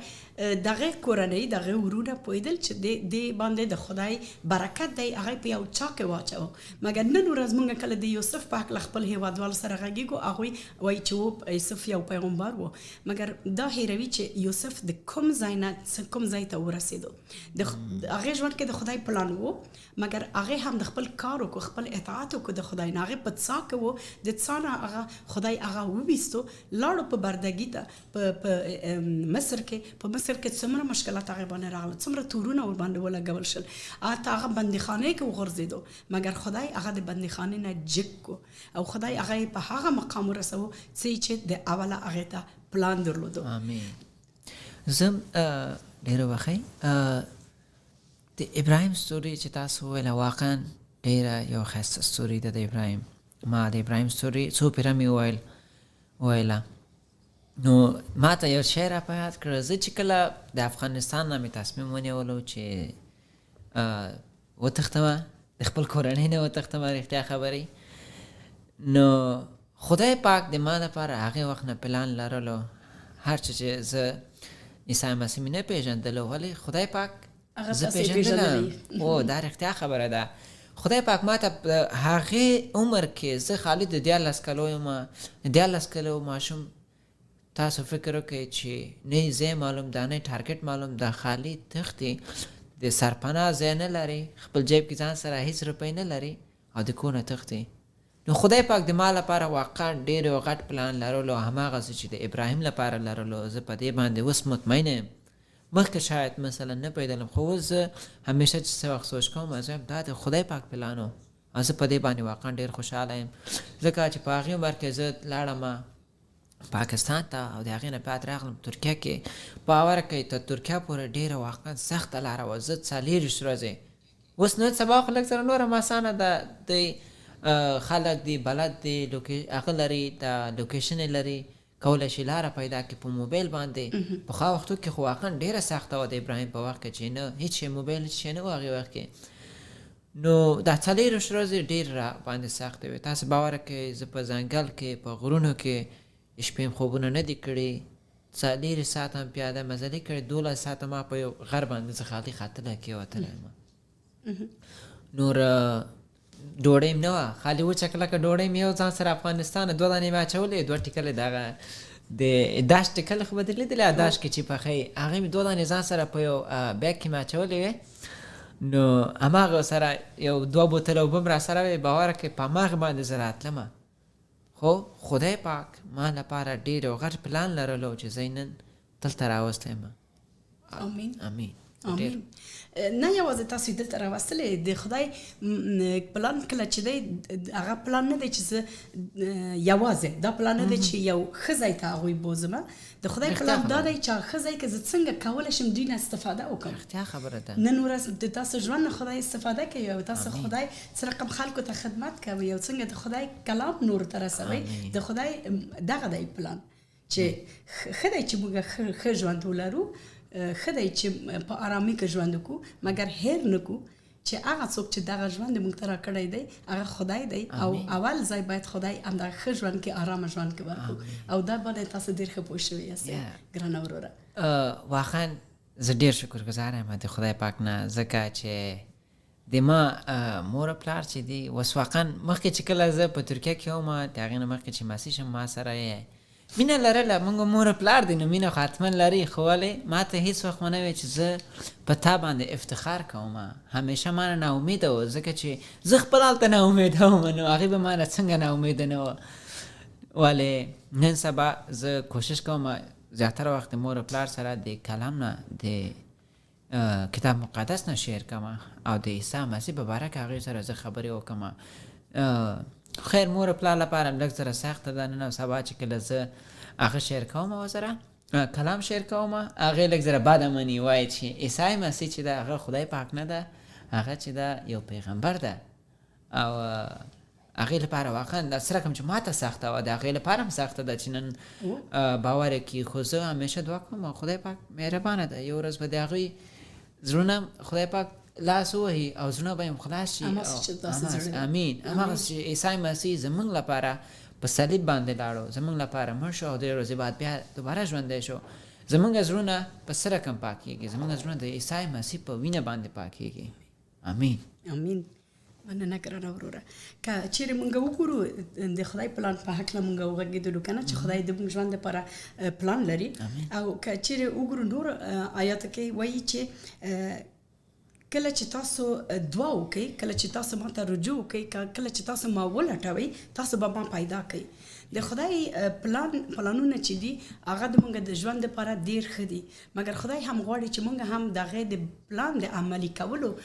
د هغې کورنۍ د هغې ورونه پوهېدل چې دې باندې د خدای برکت دی، هغه په یو چا کې واچوه. مګر نن ورځ موږ کله د یوسف په هکله خپل هیوادوالو سره غږېږو، هغوی وایي چې یوسف یو پیغمبر و، مګر دا هیروي چې یوسف د کوم ځای نه کوم ځای ته ورسېدو. د هغې ژوند کې د خدای پلان و، مګر هغې هم د خپل کار وکړو، خپل اطاعت وکړو د خدای نه. هغې په څا کې و، د څا نه هغه خدای هغه وویستو، لاړو په بردګي ته په مصر کې. په مصر کې څومره مشکلات هغې باندې راغله، څومره تورونه ور باندې ولګول شل، حتی هغه بندیخانې کې وغورځېدو، مګر خدای هغه د بندیخانې نه جګ کو او خدای هغه په هغه مقام ورسوه چې د اوله هغې ته پلان درلودو. آمین. زه ډېره وښئ د ابراهیم ستوري چې تاسو وویله واقعا ډېره یو ښایسته ستوري ده د ابراهیم. ما د ابراهیم ستوري څو پیره مې وویله نو ما ته یو شی را په یاد کړه، زه چې کله د افغانستان نه مې تصمیم ونیولو چې وتښتمه، د خپل کورنۍ نه وتښتمه، رښتیا خبرې، نو خدای پاک د ما لپاره هغې وخت نه پلان لرلو. هر څه چې زه عیسی مسیح مې نه پېژندلو، ولې خدای پاک زه پېژندلم. او دا رښتیا خبره ده. خدای پاک ما ته په هغې عمر کې، زه خالي د 14 کلو یم، 14 کلو ماشوم، تاسو فکر وکړئ چې نه یې ځای معلوم ده، نه یې ټارګټ معلوم ده، خالي تښتي، د سرپناه ځای نه لري، خپل جیب کې ځان سره هیڅ روپۍ نه لري او د کور نه تښتي. نو خدای پاک د ما لپاره واقعا ډېر یو غټ پلان لرلو، هماغسې چې د ابراهیم لپاره لرلو. زه په دې باندې اوس مطمئنه یم. مخکې شاید مثلا نه پوهېدلم، خو اوس زه همیشه چې څه وخت سوچ کوم، زه دا د خدای پاک پلان و. زه په دې باندې واقعا ډېر خوشحاله یم، ځکه چې په هغې عمر کې زه لاړم پاکستان ته او د هغې نه بعد راغلم ترکیه کې. باور کوئ تر ترکیه پورې ډېره واقعا سخته لاره وه. زه 40 ورځې، اوس نن سبا خو لږ سره نور هم اسانه ده، د خلک دی بلد دی، هغه لري، د لوکیشن لري، کولی شي لاره پیدا کړي په موبایل باندې. پخوا وختو کې خو واقعا ډېره سخته وه د ابراهیم په وخت کې، چې نه هېڅ شی موبایل هېڅ شی نه و هغې وخت کې. نو دا 40 ورځې ډېر را باندې سخته وې. تاسو باور کوئ زه په ځنګل کې، په غرونو کې شپې خوبونه نه دي کړي، 40 ساعته هم پیاده مزلې کړې، 12 ساعته ما په یو غر باندې زه خالي خاطله کې وتلی یم. نور ډوډۍ م نه وه، خالي وچه کلکه ډوډۍ م یو ځان سره افغانستان 2 دانې مې اچولې، 2 ټیکلې دغه د داش ټیکلې خو به درې لیدلې، داش کې چې پخوي هغې مې 2 دانې ځان سره په یو بیګ کې مې اچولې وې. نو هماغه سره یو 2 بوتله اوبه م را سره وې. باور کړئ په هماغه باندې زه راتلمه. خو خدای پاک ما لپاره ډېر یو غټ پلان لرلو چې زه نن دلته راوستی یم. آمین آمین. آمین. نه یوازې تاسو دلته راوستلې، د خدای پلان کله چې دی، هغه پلان نه دی چې زه یوازې، دا پلان نه دی چې یو ښه ځای ته هغوی بوځم. د خدای پلان دا دی چې هغه ښه ځای کې زه څنګه کولی شم دوی نه استفاده وکړم. رښتیا خبره ده. نن ورځ د تاسو ژوند نه خدای استفاده کوي او تاسو خدای څه رقم خلکو ته خدمت کوي او څنګه د خدای کلام نور ته رسوي. د خدای دغه دی پلان چې ښه دی چې موږ ښه ژوند ولرو، ښه دی چې په آرامۍ کې ژوند وکړو، مګر هیر نه کړو چې هغه څوک چې دغه ژوند موږ ته راکړی دی هغه خدای دی، او اول ځای باید خدای همدغه ښه ژوند کې آرامه ژوند کې ورکړو. او دا باندې تاسو ډېر ښه پوه شوي یاست ګرانه وروره. واقعا زه ډېر شکرګزاره یم د خدای پاک نه، ځکه چې د ما مور او پلار چې دي اوس واقعا مخکې چې کله زه په ترکیه کې وم، د هغې نه مخکې چې مسیح شم، ما سره یې مینه لرله. موږ مور او پلار دی نو مینه خو حتما لري، خو ولې ما ته هېڅ وخت ونه وی چې زه په تا باندې افتخار کوم. همیشه ما نه ناامیده و، ځکه چې زه خپل هلته ناامیده وم، نو هغې به ما نه څنګه ناامیده نه وه. ولې نن سبا زه کوشش کوم زیاتره وخت د مور او پلار سره د کلام نه، د کتاب مقدس نه شیر کوم او د عیسی مسیح په باره کې هغې سره زه خبرې وکړم. خیر مور او پلار لپاره لږ زره سخته ده نن او سبا چې کله زه هغه شیر کوم ورسره کلام شیر کوم، هغې لږ زره بده مني، وایي چې عیسی مسیح چې ده هغه خدای پاک نه ده، هغه چې ده یو پیغمبر ده. او هغې لپاره واقعا داسې رقم چې ما ته سخته وه، د هغې لپاره هم سخته ده چې نن باور کړي. خو زه همیشه دعا کوم خدای پاک مهربانه ده، یو ورځ به د هغوی زړونه خدای پاک لاس ووهي او زړونه به یې خلاص شي. امین. هماغسې چې عیسی مسیح زموږ لپاره په صلیب باندې لاړو، زموږ لپاره مړ شو او 3 ورځې بعد بیا دوباره ژوندی شو. زموږ زړونه په څه رقم پاکېږي؟ زموږ زړونه د عیسی مسیح په وینه باندې پاکېږي. امین. امین. مننه ګرانه وروره. که چیرې مونږ وګورو د خدای پلان په هکله مونږ وغږېدلو که نه چې خدای د مونږ ژوند لپاره پلان لري. او که چیرې وګورو نور آیاتو کې وایي چې کله چې تاسو دعا وکړئ، کله چې تاسو ما ته رجوع وکړئ، کله چې تاسو ما ولټوئ، تاسو به ما پیدا کړئ. د خدای پلانونه چې دي هغه د مونږ د ژوند لپاره ډېر ښه دي، مګر خدای هم غواړي چې مونږ هم د هغې د پلان د عملي کولو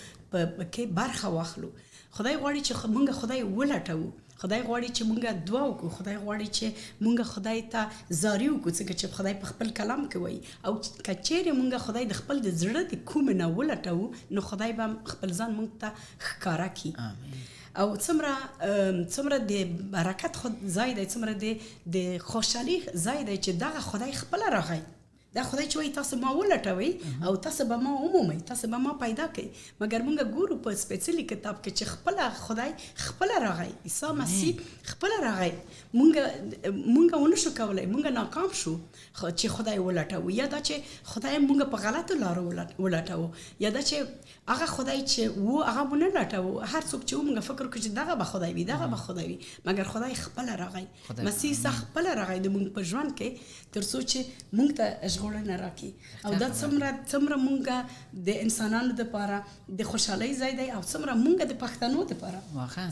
کې برخه واخلو. خدای غواړي چې مونږ خدای ولټوو، خدای غواړي چې مونږ دعا وکړو، خدای غواړي چې مونږ خدای ته زاری وکړو، څنګه چې خدای په خپل کلام کې وایي. او که چیرې مونږ خدای د خپل د زړه د کومې نه ولټوو، نو خدای به خپل ځان مونږ ته ښکاره کړي. او څومره د برکت خود ځای دی، څومره د خوشحالي ځای دی چې دغه خدای خپله راغی. دا خدای چې وایي تاسو ما ولټوئ او تاسو به ما ومومئ، تاسو به ما پیدا کړئ. مګر موږ ګورو په سپېڅلي کتاب کې چې خپله خدای خپله راغی، عیسی مسیح خپله راغی. موږ ونه شو کولی، موږ ناکام شو چې خدای ولټوو، یا دا چې خدای موږ په غلطو لارو ولټوو، یا دا چې هغه خدای چې و هغه مو نه لټوو. هر څوک چې موږ فکر وکړو چې دغه به خدای وي، دغه به خدای وي، مګر خدای خپله راغی. مسیح عیسی خپله راغی د موږ په ژوند کې تر څو چې موږ ته ژغورنه راکړي. او دا څومره موږ د انسانانو دپاره د خوشحالۍ ځای دی، او څومره موږ د پښتنو دپاره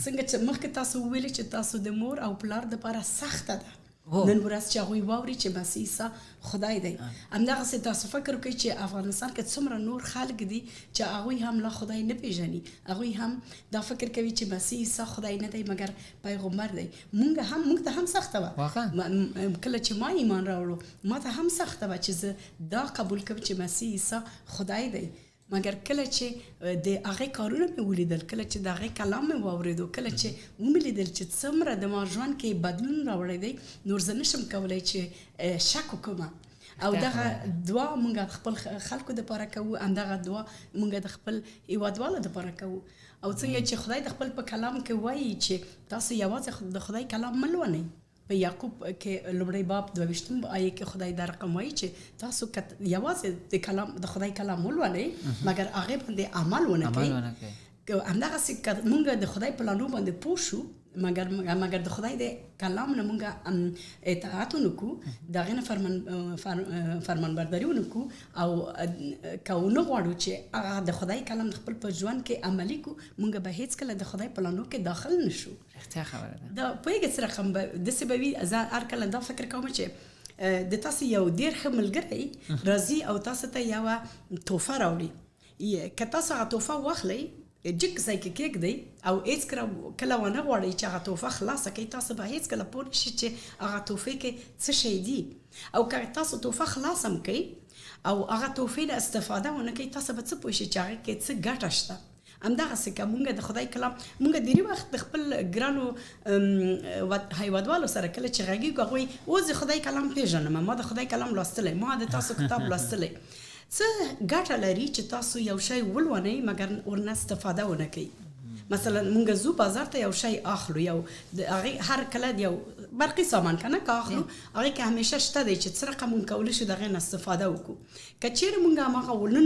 څنګه چې مخکې تاسو وویلې چې تاسو د مور او پلار دپاره سخته ده نن ورځ چې هغوی واوري چې مسیح عیسی خدای دی. همدغسې تاسو فکر وکړئ چې افغانستان کې څومره نور خلک دي چې هغوی هم لا خدای نه پېژني، هغوی هم دا فکر کوي چې مسیح عیسی خدای نه دی مګر پیغمبر دی. موږ ته هم سخته وه کله چې ما ایمان راوړو، ما ته هم سخته وه چې زه دا قبول کړم چې مسیح عیسی خدای دی. مګر کله چې د هغې کارونه مې ولیدل، کله چې د هغې کلام مې واورېدو، کله چې ومې لیدل چې څومره د ما ژوند کې بدلون راوړی دی، نور زه نشم کولی چې شک وکړم. او دغه دعا موږ خپل خلکو دپاره کوو، همدغه دعا موږ د خپل هېوادوالو دپاره کوو. او څنګه چې خدای د خپل په کلام کې وایي چې تاسو یوازې د خدای کلام مه لولئ. په یعقوب کې لومړی باب 22 آیه کې خدای دا رقم وایي چې تاسو یوازې د خدای کلام ولولئ مګر هغې باندې عمل ونه کوئ. همدغسې موږ د خدای په لانو باندې پوه شو، مګر د خدای د کلام نه موږ اطاعت ونه کړو، د هغې نه فرمانبرداري ونه کړو، او که ونه غواړو چې هغه د خدای کلام د خپل په ژوند کې عملي کړو، موږ به هېڅکله د خدای په لانو کې داخل نه شو. رښتیا خبره ده. دا پوهېږې څه رقم به داسې به وي. زه هر کله دا فکر کوم چې د تاسو یو ډېر ښه ملګری راځي او تاسو ته یوه تحفه راوړي، که تاسو هغه تحفه واخلئ جګ ځای کې کېږدئ او هېڅ کله ونه غواړئ چې هغه تحفه خلاصه کړئ، تاسو به هېڅکله پوه نه شئ چې هغه تحفې کې څه شی دي. او که تاسو تحفه خلاصه هم کړئ او هغه تحفې نه استفاده ونه کوئ، تاسو به څه پوه شئ چې هغې کې څه ګټه شته. همدغسې که موږ د خدای کلام موږ ډېرې وخت د خپل ګرانو هیوادوالو سره کله چې غږېږو، هغوی اوس د خدای کلام پېژنم، ما د خدای کلام لوستلی، ما د تاسو کتاب لوستلی. څه ګټه لري چې تاسو یو شی ولولئ مګر ورنه استفاده ونه کوئ. مثلا موږ ځو بازار ته یو شی اخلو، یو د هغې هر کله یو برقي سامان که نه که اخلو، هغې کې همیشه شته دی چې څه رقم موږ کولی شو د هغې نه استفاده وکړو. که چیرې موږ هماغه ونه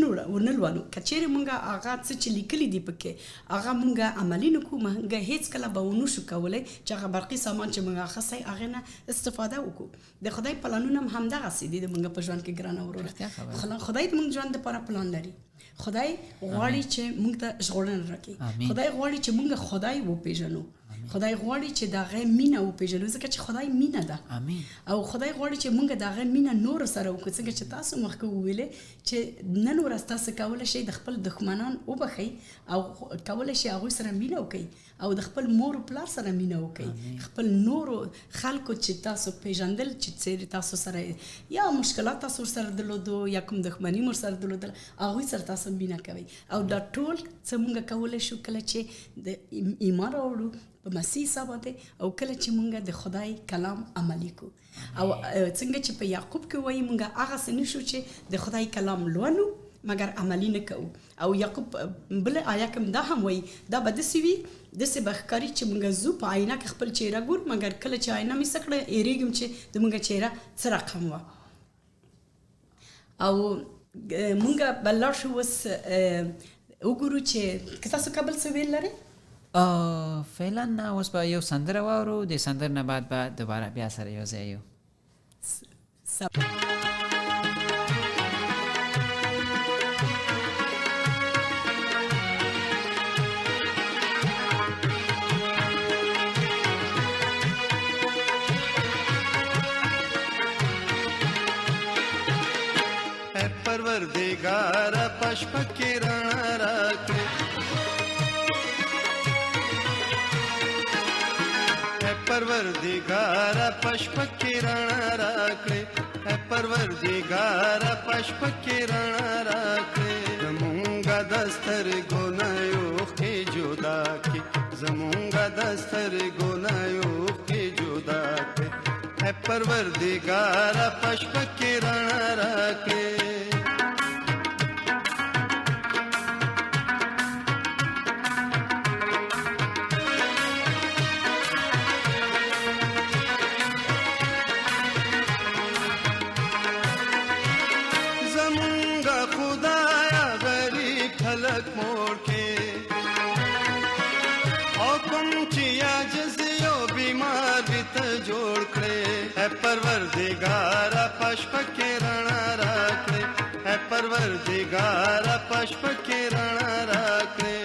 لولو، که چیرې موږ هغه څه چې لیکلي دي پکې هغه موږ عملي نه کړو، موږ هېڅکله به ونه شو کولی چې هغه برقي سامان چې موږ اخیستی هغې نه استفاده وکړو. د خدای پلانونه هم همدغسې دي د موږ په ژوند کې ګرانه وروره. خدای د موږ ژوند دپاره پلان لري. خدای غواړي چې موږ ته ژغورنه راکړي. خدای غواړي چې موږ خدای وپېژنو. خدای غواړي چې د هغې مینه وپېژنو، ځکه چې خدای مینه ده. او خدای غواړي چې موږ د هغې مینه نورو سره وکړو، څنګه چې تاسو مخکې وویلې چې نن ورځ تاسو کولی شئ د خپل دښمنان وبخئ او کولی شئ هغوی سره مینه وکړئ، او د خپل مور و پلار سره مینه وکړئ. خپل نورو خلکو چې تاسو پېژندل چې څېرې تاسو سره یا مشکلات تاسو ورسره درلودو یا کوم دښمني مو ورسره درلودل، هغوی سره تاسو مینه کوئ. او دا ټول څه موږ کولی شو کله چې د ایمان راوړو په مسیح عیسی باندې، او کله چې موږ د خدای کلام عملي کړو. او څنګه چې په یعقوب کې وایي موږ هغسې نه شو چې د خدای کلام لولو مګر عملي نه کوو. او یعقوب بل آیه کې دا هم وایي دا به داسې وي، داسې به ښکاري چې موږ ځو په آینه کې خپل چهره ګورو، مګر کله چې آینه مې څه کړه هېرېږم چې د موږ چهره څه رقم وه. او موږ به لاړ شو اوس وګورو چې که تاسو کابل څه ویل لرئ. فعلا نه، اوس به یو سندره واورو، د سندر نه بعد به دوباره بیا سره یو ځای یو. پروردگار پشپ کې رڼا راکړې، پروردگار پشپ کې رڼا راکړې، پروردگار پشپ کې رڼا راکړې، زمونږه دستر گنایو کی جدا کی زمونگا دستر گنایو کی جدا کی اے پروردگارا پشپ کی رڼا راکړې پروردگارا پشپ کې رڼا راکړې اے پروردگارا پشپ کې رڼا راکړې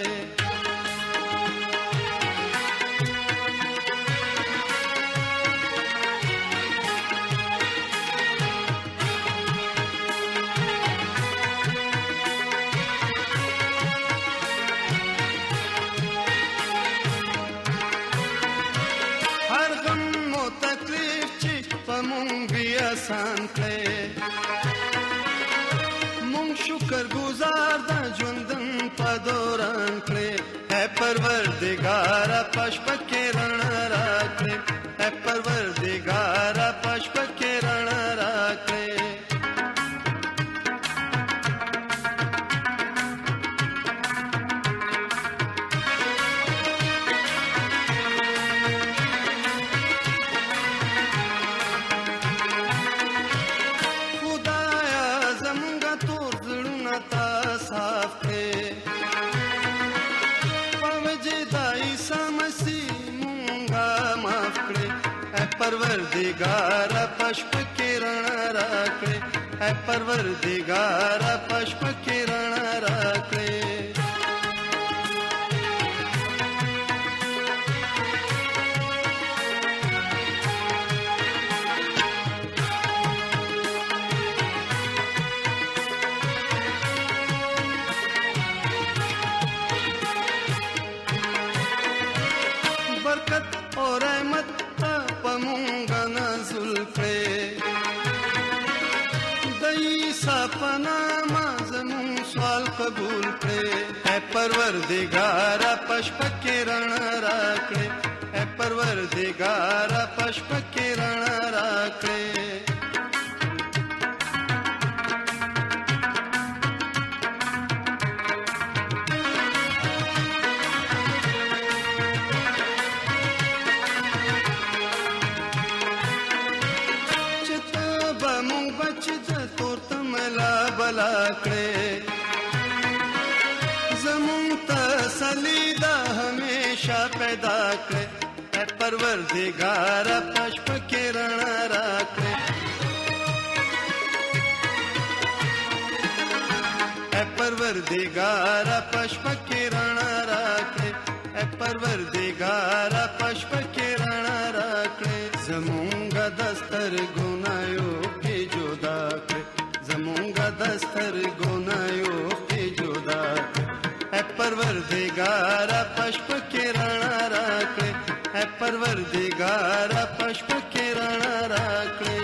هر غم مو تکلیف چې پمون بیا آسان کړې مونږ شکر گزار د ژوندون په دوران کړې اے پروردگارا پشپ کې رڼا راکړې اے پروردگارا پشپ کې رڼا راکړې پروردگارا پشپ کې رڼا راکړې اے پروردگارا پشپ کې رڼا راکړې برکت او رحمت پمونگا نازل کړې دای سپنا ما زمون سوال قبول کړې اے پروردگارا پشپ کې رڼا راکړې اے پروردگارا پشپ کې رڼا راکړې بلا کړې زمون تسلی دا همیشه پیدا کړې اے پروردگارا پشپ کې رڼا راکړې اے پروردگارا پشپ کې رڼا راکړې اے پروردگارا پشپ کې رڼا راکړې زمونږ دستر ګنایو کې جدا کړې زمونگا دستر گنایو کی جدا اے پروردگارا پشپ کی رڼا راکړې اے پروردگارا پشپ کی رڼا راکړې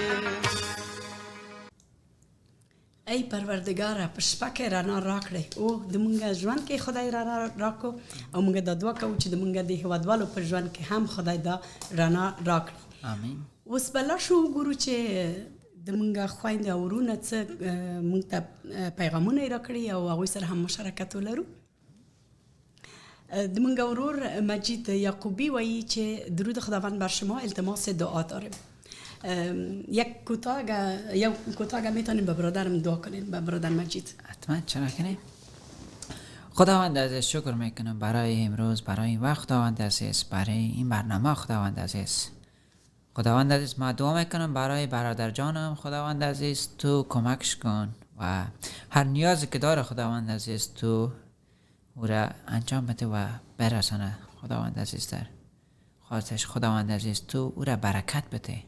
ای پروردگارا پشپ کې رڼا راکړې او د مونږ ژوند کې خدای رڼا راکو او مونږ د دعا کوو چې د مونږ د هیوادوالو په ژوند کې هم خدای دا رڼا راکړي امين اوس بل شو ګورو چې د مونږه خويند او ورونه څه مونږ ته پیغامونه راکړي او هغه سره هم مشارکت ولرو د مونږ ورور مجید یعقوبی وایي چې درود خداوند بر شما التماس دعا دارم یک کوتاه میتونیم به برادرم دعا کنیم به برادر مجید حتما چرا که نه خداوند عزیز شکر میکنم برای امروز برای این وقت خداوند عزیز برای این برنامه خداوند عزیز خداوند عزیز ما دعا میکنم برای برادر جانم خداوند عزیز تو کمکش کن و هر نیازی که داره خداوند عزیز تو او را انجام بده و برسانه خداوند عزیز در خواستش خداوند عزیز تو او را برکت بده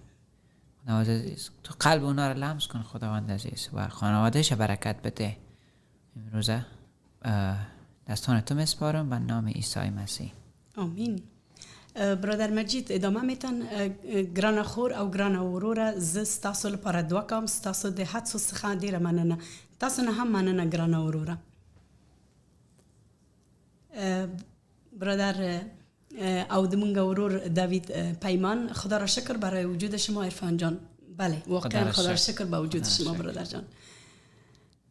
خداوند عزیز تو قلب اونا را لمس کن خداوند عزیز و خانوادهش برکت بده امروز دستان تو مسپارم به نام عیسی مسیح آمین برادر مجید ادامه میتن گران خور او گران ورور ز ستاسو لپاره دعا کوم ستاسو د هڅو څخه ډیره مننه تاسو نه هم مننه گران وروره برادر او دمونگا ورور داوید پیمان، خدا را شکر برای وجود شما عرفان جان. بله واقعا خدا را شکر با وجود شما برادر جان.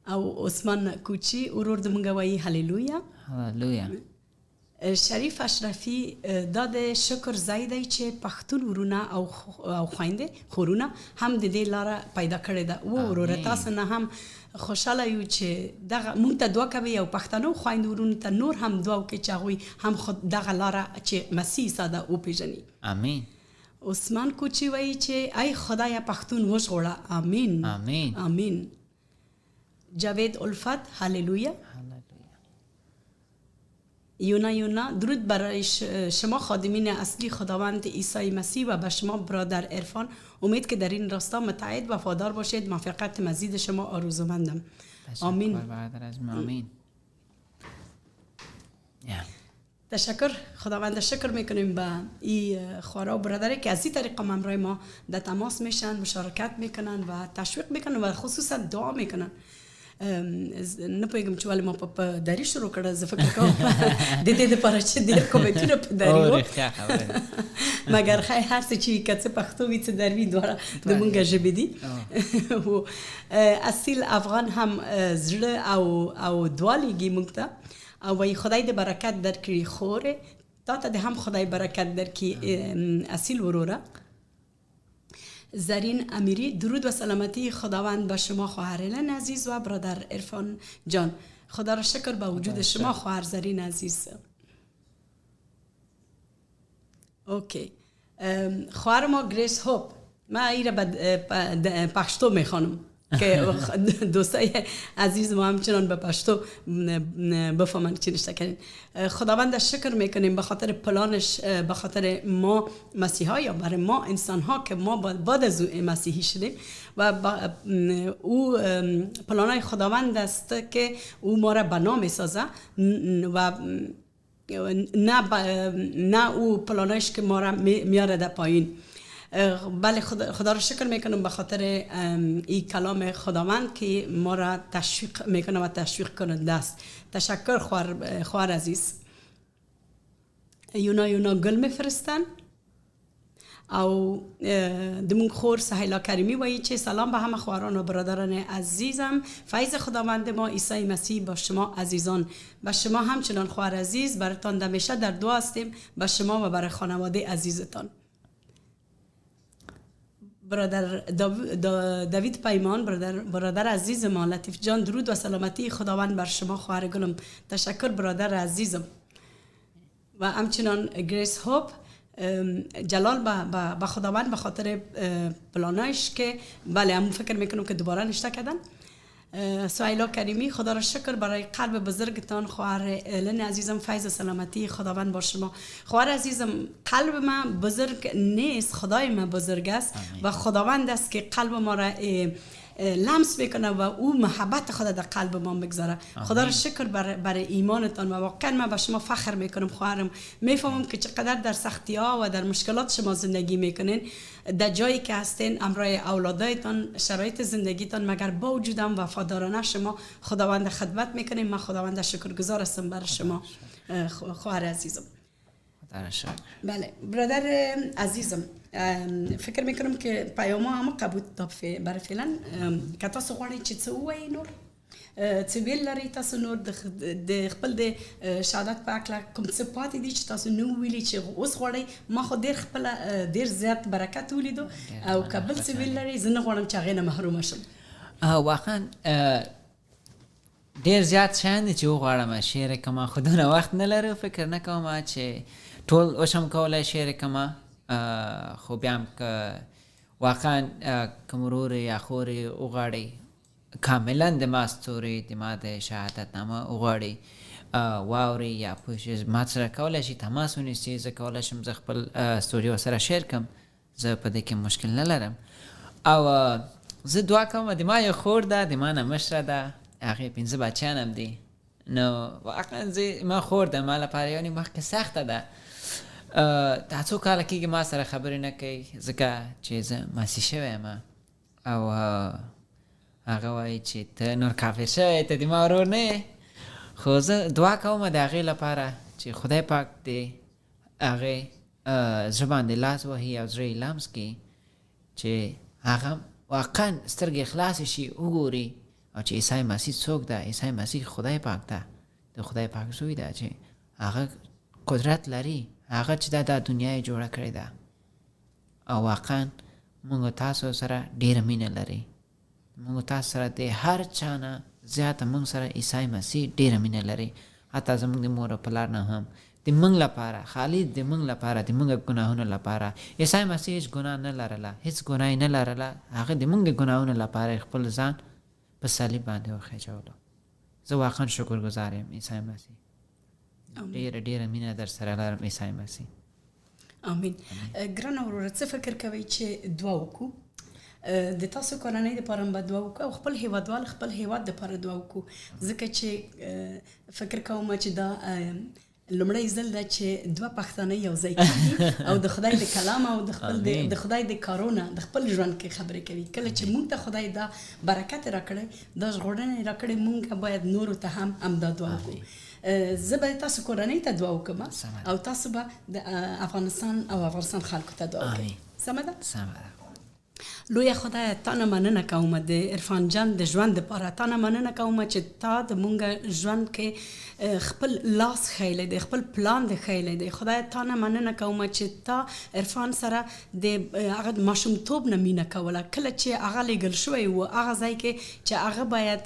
او عثمان کوچی ورور دمونگا وی هللویا. هللویا. شریف اشرفی داده شکر زایده چه پختون ورونه او خوینده خورونه هم د دې لاره پیدا کړې ده. و ورور تاسو نه هم خوشاله یو چې دغه مونږ ته دعا کوي او پښتنو خویند ورونه ته نور هم دعا وکړي چې هغوی هم خود دغه لاره چې مسیح ساده وپېژني. امین. عثمان کوچی وایي چې ای خدای پښتون وژغوره. امین امین امین. جاوید الفت هللویا. یونا درود برای شما خادمین اصلی خداوند عیسی مسیح و به شما برادر عرفان. امید که در این راستا متعهد و وفادار باشید. موفقیت مزید شما آرزومندم. آمین. آمین. تشکر. خداوند شکر میکنیم به این خوارا و برادری که از این طریقه همراه ما در تماس میشن، مشارکت میکنن و تشویق میکنن و خصوصا دعا میکنن. نه پوهیږم چې ولې ما په دری شروع کړه. زه فکر کوم د دې لپاره چې ډېر کومنټونه په دری وو، مګر خیر هر څه چې که څه پښتو وي څه دروي دواړه د مونږ ژبې دي. اصیل افغان هم زړه او دعا لیږي مونږ ته او وایي خدای دې برکت درکړي. خورې تا ته دې هم خدای برکت درکړي اصیل وروره. زرین امیری درود و سلامتی خداوند به شما خواهر الن عزیز و برادر عرفان جان. خدا را شکر به وجود شما خواهر زرین عزیز. اوکی. خواهر ما گریس هوب، من ایره به پشتو میخوانم که دوستای عزیز ما همچنان به پشتو بفهمن چی نشته کردین. خداوند شکر میکنیم به خاطر پلانش، به خاطر ما مسیحا یا برای ما انسان ها که ما بعد از مسیحی شدیم و او پلانای خداوند است که او ما را بنا میسازه و نه او پلانایش که ما را میاره در پایین. بله خدا را شکر میکنم به خاطر این کلام خداوند که ما را تشویق میکنه و تشویق کننده است. تشکر خواهر عزیز. یونا گل میفرستن او دمون خور سهیلا کریمی وایي چې سلام به همه خواهران و برادران عزیزم. فیض خداوند ما عیسی مسیح با شما عزیزان. به شما همچنان خواهر عزیز، براتان همیشه در دعا هستیم، به شما و برای خانواده عزیزتان. برادر داوید پیمان، برادر عزیز ما لطیف جان، درود و سلامتی خداوند بر شما خواهر گلم. تشکر برادر عزیزم. و همچنان گریس هوب جلال به خداوند به خاطر پلانایش که بله هم فکر میکنم که دوباره نشته کردن. سهیلا کریمی خدا را شکر برای قلب بزرگتان خواهر الن عزیزم. فیض سلامتی خداوند با شما. خواهر عزیزم قلب من بزرگ نیست، خدای من بزرگ است و خداوند است که قلب ما را لمس میکنه و او محبت خدا در قلب ما میگذاره. خدا را شکر برای ایمانتان و واقعا من به شما فخر میکنم خواهرم. میفهمم که چقدر در سختی ها و در مشکلات شما زندگی میکنین، در جایی که هستین امرای اولادایتان، شرایط زندگیتان، مگر با وجودم وفادارانه شما خداوند خدمت میکنیم. من خداوند شکرگزار هستم برای شما خواهر عزیزم. بله برادر عزیزم، فکر میکنم که پیام هم قبول تا برای فعلا که تاسو غواړئ چې څه ووایئ نور څه ویل لرئ تاسو نور د خپل د شهادت په هکله کوم څه پاتې دي چې تاسو نه ویلي چې اوس غواړئ. ما خو ډېر زیات برکت ولیدو او که بل څه ویل لرئ زه نه غواړم چې هغې نه محرومه شم. واقعا ډېر زیات شیان دي چې وغواړم شعر کما خو دونه وخت نه لرو. فکر نه کوم چې ټول اوسم کولی شعر کما، خو بیا هم که واقعا که مرور یا خورې وغواړئ کاملا د ما ستوري د ما د شهادت نامه وغواړئ واورئ یا پوه شئ ما سره کولی شئ تماس ونیسئ. زه کولی شم زه خپل ستوري ورسره شیر کړم، زه په دې کې مشکل نه لرم. او زه دعا کوم د ما یو خور ده، د ما نه مشره ده، هغې 5 بچیان هم دي. نو واقعا ما خور ده، ما لپاره یو نیم وخت کې سخته ده. دا څو کاله کېږي ما سره خبرې نه کوي ځکه چې زه مسیح شوی یم او هغه وایي چې ته نور کافر شوی، ته د ما ورور نه یې. خو زه دعا کوم د هغې لپاره چې خدای پاک دې هغې زړه باندې لاس وهي او زړه یې لمس کړي چې هغه واقعا سترګې خلاصې شي وګوري او چې عیسی مسیح څوک ده. عیسی مسیح خدای پاک ده، د خدای پاک زوی ده چې هغه قدرت لري، هغه چې دا دنیا یې جوړه کړې ده او واقعا موږ تاسو سره ډېره مینه لري. موږ تاسو سره د هر چا نه زیاته موږ سره عیسی مسیح ډېره مینه لري. حتی زموږ د مور او پلار نه هم د موږ لپاره، خالي د موږ لپاره، د موږ ګناهونو لپاره عیسی مسیح هیڅ ګناه نه لرله، هیڅ ګناه یې نه لرله. هغه د موږ د ګناهونو لپاره خپل ځان په صلیب باندې وخېژولو. زه واقعا شکرګزار یم عیسی مسیح. ډېره ډېره مینه در سره لرم عیسی مسیح. امین. ګرانه وروره څه فکر کوئ چې دعا وکړو؟ د تاسو کورنۍ دپاره به دعا وکړو او خپل هیوادوال خپل هیواد دپاره دعا وکړو، ځکه چې فکر کوم چې دا لومړی ځل ده چې دوه پښتانه یو ځای کېږي او د خدای د کلام او د خدای د کارونه د خپل ژوند کې خبرې کوي. کله چې موږ ته خدای دا برکت راکړی، دا ژغورنه راکړی، موږ باید نورو ته هم همدا دعا وکړو. زه به تاسو کورنۍ ته دعا وکړم او تاسو به د افغانستان او افغانستان خلکو ته دعا وکړئ. سمه ده؟ سمه ده. لوی خدای تا نه مننه کوم د عرفان جان د ژوند لپاره. تا نه مننه کوم چې تا د مونږ ژوند کې خپل لاس خیلی دی، خپل پلان دی خیلی دی. خدای تا نه مننه کوم چې تا عرفان سره د هغه ماشومتوب نه مینه کوله. کله چې هغه لیږل شوی و هغه ځای کې چې هغه باید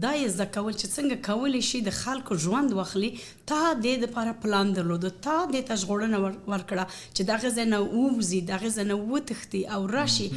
دا یې زده کول چې څنګه کولی شي د خلکو ژوند واخلي، تا دې دپاره پلان درلودو، تا دې ته ژغورنه ورکړه چې دغه ځای نه ووځي، دغه ځای نه وتښتي او راشي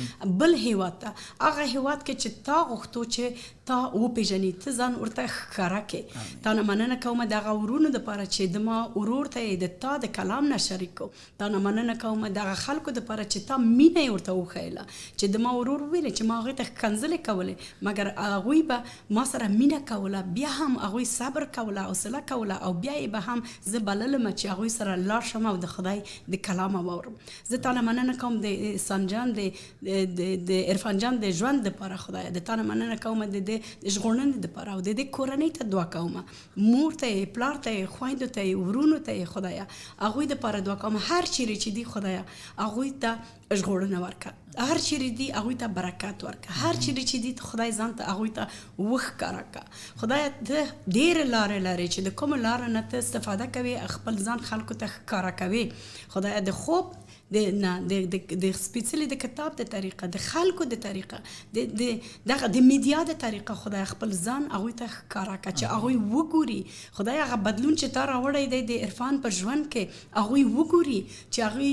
بل هیواد ته، هغه هیواد کې چې تا غوښتو چې تا وپېژني، ته ځان ورته ښکاره کړې. تا نه مننه کوم دغه ورونو دپاره چې د ما ورور ته یې د تا د کلام نه شریک کړو. تا نه مننه کوم دغه خلکو دپاره چې تا مینه یې ورته وښیله، چې د ما ورور ویلې چې ما هغوی ته ښکنځلې کولې مګر هغوی به ما سره مینه کوله، بیا هم هغوی صبر کوله، حوصله کوله او بیا یې به هم زه بللم چې هغوی سره لاړ شم او د خدای د کلام واورم. زه تا نه مننه کوم د احسان جان د عرفان جان د ژوند دپاره خدایه. د تا نه مننه کوم د ژغورنې دپاره او د دې کورنۍ ته دعا کوم، مور ته یې، پلار ته یې، خویندو ته یې، ورونو ته یې خدایه، هغوی دپاره دعا کوم. هر چیرې چې دي خدایه هغوی ته ژغورنه ورکړه، هر چیرې دي هغوی ته برکت ورکړه، هر چیرې چې دي خدای ځان ته هغوی ته وښکاره کړه. خدایه ته ډېرې لارې لرې چې د کومو لارو نه ته استفاده کوې، خپل ځان خلکو ته ښکاره کوې. خدایه د خوب د سپیڅلي د کتاب د طریقه، د خلکو د طریقه، د میډیا د طریقه خدای خپل ځان هغوی ته ښکاره کړه چې هغوی وګوري. خدای هغه بدلون چې تا راوړی دی د عرفان په ژوند کې هغوی وګوري چې هغوی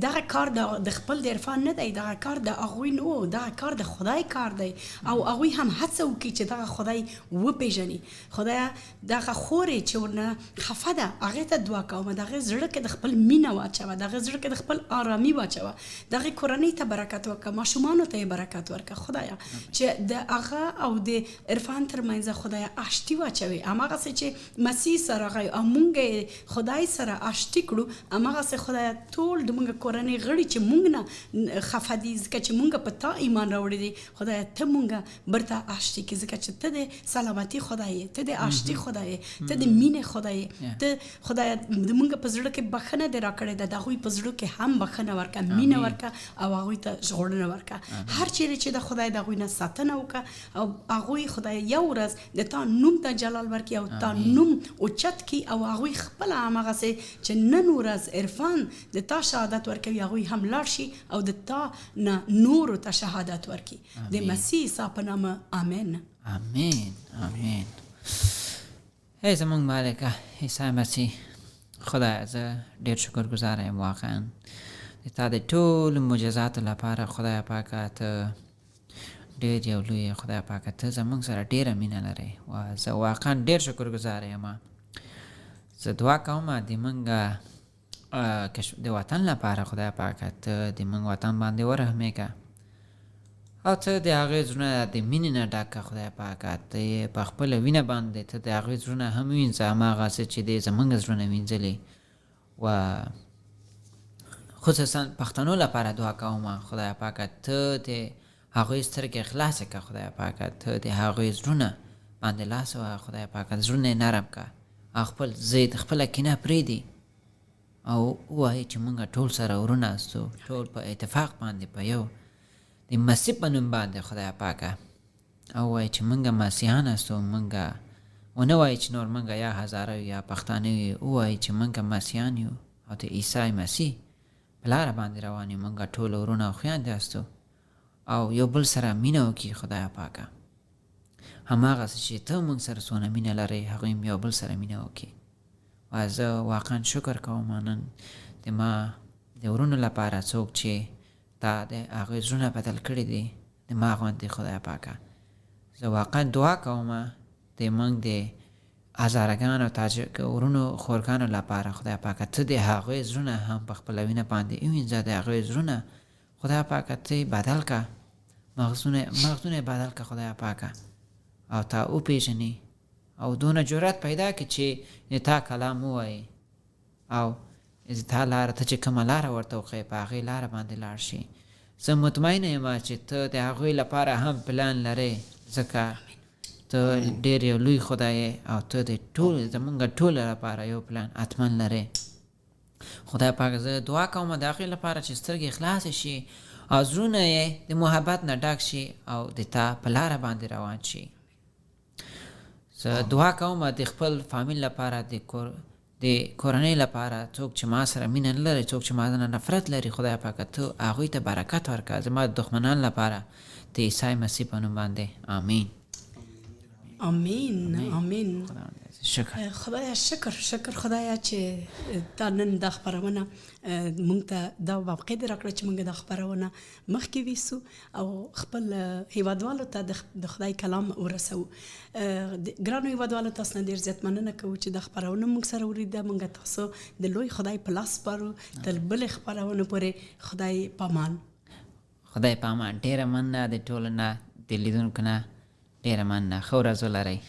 دغه کار د خپل د عرفان نه دی، دغه کار د هغوی نه و، دغه کار د خدای کار دی او هغوی هم هڅه وکړي چې دغه خدای وپېژني. خدایه دغه خورې چې ورنه خفه ده هغې ته دعا کوم، دغه زړه کې د خپل مینه واچوه، دغه زړه کې د خپل آرامي واچوه، دغه کورنۍ ته برکت ورکړه، ماشومانو ته یې برکت ورکړه. خدایه چې د هغه او د عرفان ترمنځ خدایه آشتي واچوي، هماغسې چې مسیح سره راغی او موږ خدای سره آشتي کړو، هماغسې خدایه ټول د موږ کورنۍ غړي چې موږ نه خفه دي ځکه چې موږ په تا ایمان راوړی دی، خدایه ته موږ برته آشتي کړي ځکه چې ته د سلامتي خدای یې، ته د آشتي خدای یې، ته د مینې خدای یې، ته خدایه د موږ په زړه کې بښنه دې راکړې ده، د هغوی په زړه کې هم بښنه ورکړه، مینه ورکړه او هغوی ته ژغورنه ورکړه. هر چیرې چې د خدای د هغوی نه ساتنه وکړه او هغوی خدای یو ورځ د تا نوم ته جلال ورکړي او تا نوم اوچت کړي او هغوی خپله هماغسې چې نن ورځ عرفان د تا شهادت ورکوي هغوی هم لاړ شي او د تا نه نورو ته شهادت ورکړي. د مسیح عیسی په نامه آمین. آمین آمین. ای زمونږ مالکه عیسی مسیح، خدای زه ډېر شکرګزار یم واقعا د تا د ټولو معجزاتو لپاره. خدای پاکه ته ډېر یو لوی، خدای پاکه ته زمونږ سره ډېره مینه لرې و زه واقعا ډېر شکرګزار یم. زه دعا کوم د موږ د وطن لپاره خدای پاکه ته د موږ وطن باندې ورحمېږه او ته د هغې زړونه د مینې نه ډکه خدای پاکه ته یې په خپله وینه باندې ته د هغې زړونه هم وینځه، هماغسې چې د زموږ زړونه وینځلې. و خصوصا پښتنو لپاره دعا کوم خدای پاکه ته د هغوی سترګې خلاصې کړه، خدای پاکه ته د هغوی زړونه باندې لاس وه خدای پاکه زړونه یې نرم که او خپل ضد خپله کینه پرېږدي او ووایي چې موږ ټول سره ورونه استو ټول په اتفاق باندې په یو د مسیح په نوم باندې خدای پاکه او وایي چې موږ مسیحان استو موږ ونه وایي چې نور موږ یا هزاره یو یا پښتانه یو ووایي چې موږ مسیحان یو او د عیسی مسیح په لاره باندې روان یو موږ ټول ورونه او خویندې استو او یو بل سره مینه وکړي خدای پاکه هماغسې چې ته موږ سره څونه مینه لرې هغوی هم یو بل سره مینه وکړي و زه واقعا شکر کوم نن د ما د ورونو لپاره څوک چې تا د هغوی زړونه بدل کړي دي د ما غوندې خدای پاکه زه واقعا دعا کوم د موږ د هزارګانو تاجک ورونو خورګانو لپاره خدای پاکه ته د هغوی زړونه هم په خپله وینه باندې ووینځه د هغوی زړونه خدای پاکه ته بدل که مغزونه بدل که خدای پاکه او تا وپېژنې او دونه جرأت پیدا کړي چې د تا کلام ووایي او د تا لاره ته چې کومه لاره ورته وښیې په هغې لاره باندې لاړ شي زه مطمئنه یم چې ته د هغوی لپاره هم پلان لرې ځکه ته ډېر یو لوی خدای او ته د ټول زمونږ ټولو لپاره یو پلان حتما لرې خدای پاک زه دعا کوم د هغوی لپاره چې سترګې خلاصې شي او زړونه یې د محبت نه ډک شي او د تا په لاره باندې روان شي زه دعا کوم د خپل فامیل لپاره د کورنۍ لپاره څوک چې ما سره مینه نه لري څوک چې ما نه نفرت لري خدای پاکه ته هغوی ته برکت ورکړه زما د دښمنانو لپاره د عیسی مسیح په نوم باندې آمین آمین آمین شکر خدایا شکر خدایا چې تا نن دا خپرونه مونږ ته دا موقع راکړه چې مونږ دا خپرونه مخکې ویسو او خپل هیوادوالو ته د خدای کلام ورسو ګرانو هیوادوالو تاسو نه ډېر زیات مننه کوو چې دا خپرونه مونږ سره وریده مونږ تاسو د لوی خدای په لاس سپارو تر بلې خپرونه پورې خدای پامان ډېره مننه د ټولو نه د لیدونکو نه ډېره مننه ښه ورځ ولرئ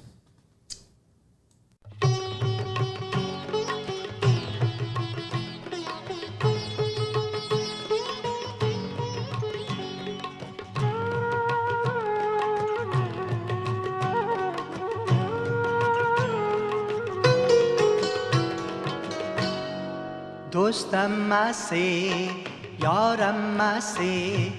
دوستم مسیح یارم مسیح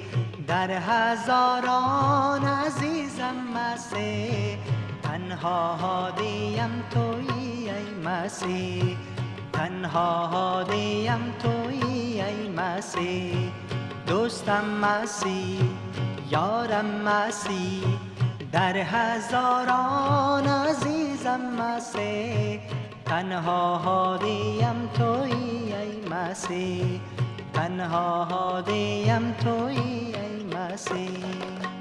در هزاران عزیزم مسیح تنها هادیم تویی ای مسیح تنها هادیم تویی ای مسیح دوستم مسیح یارم مسیح در هزاران عزیزم مسیح تنها هادیم تویی ای مسیح تنها هادیم تویی ای مسیح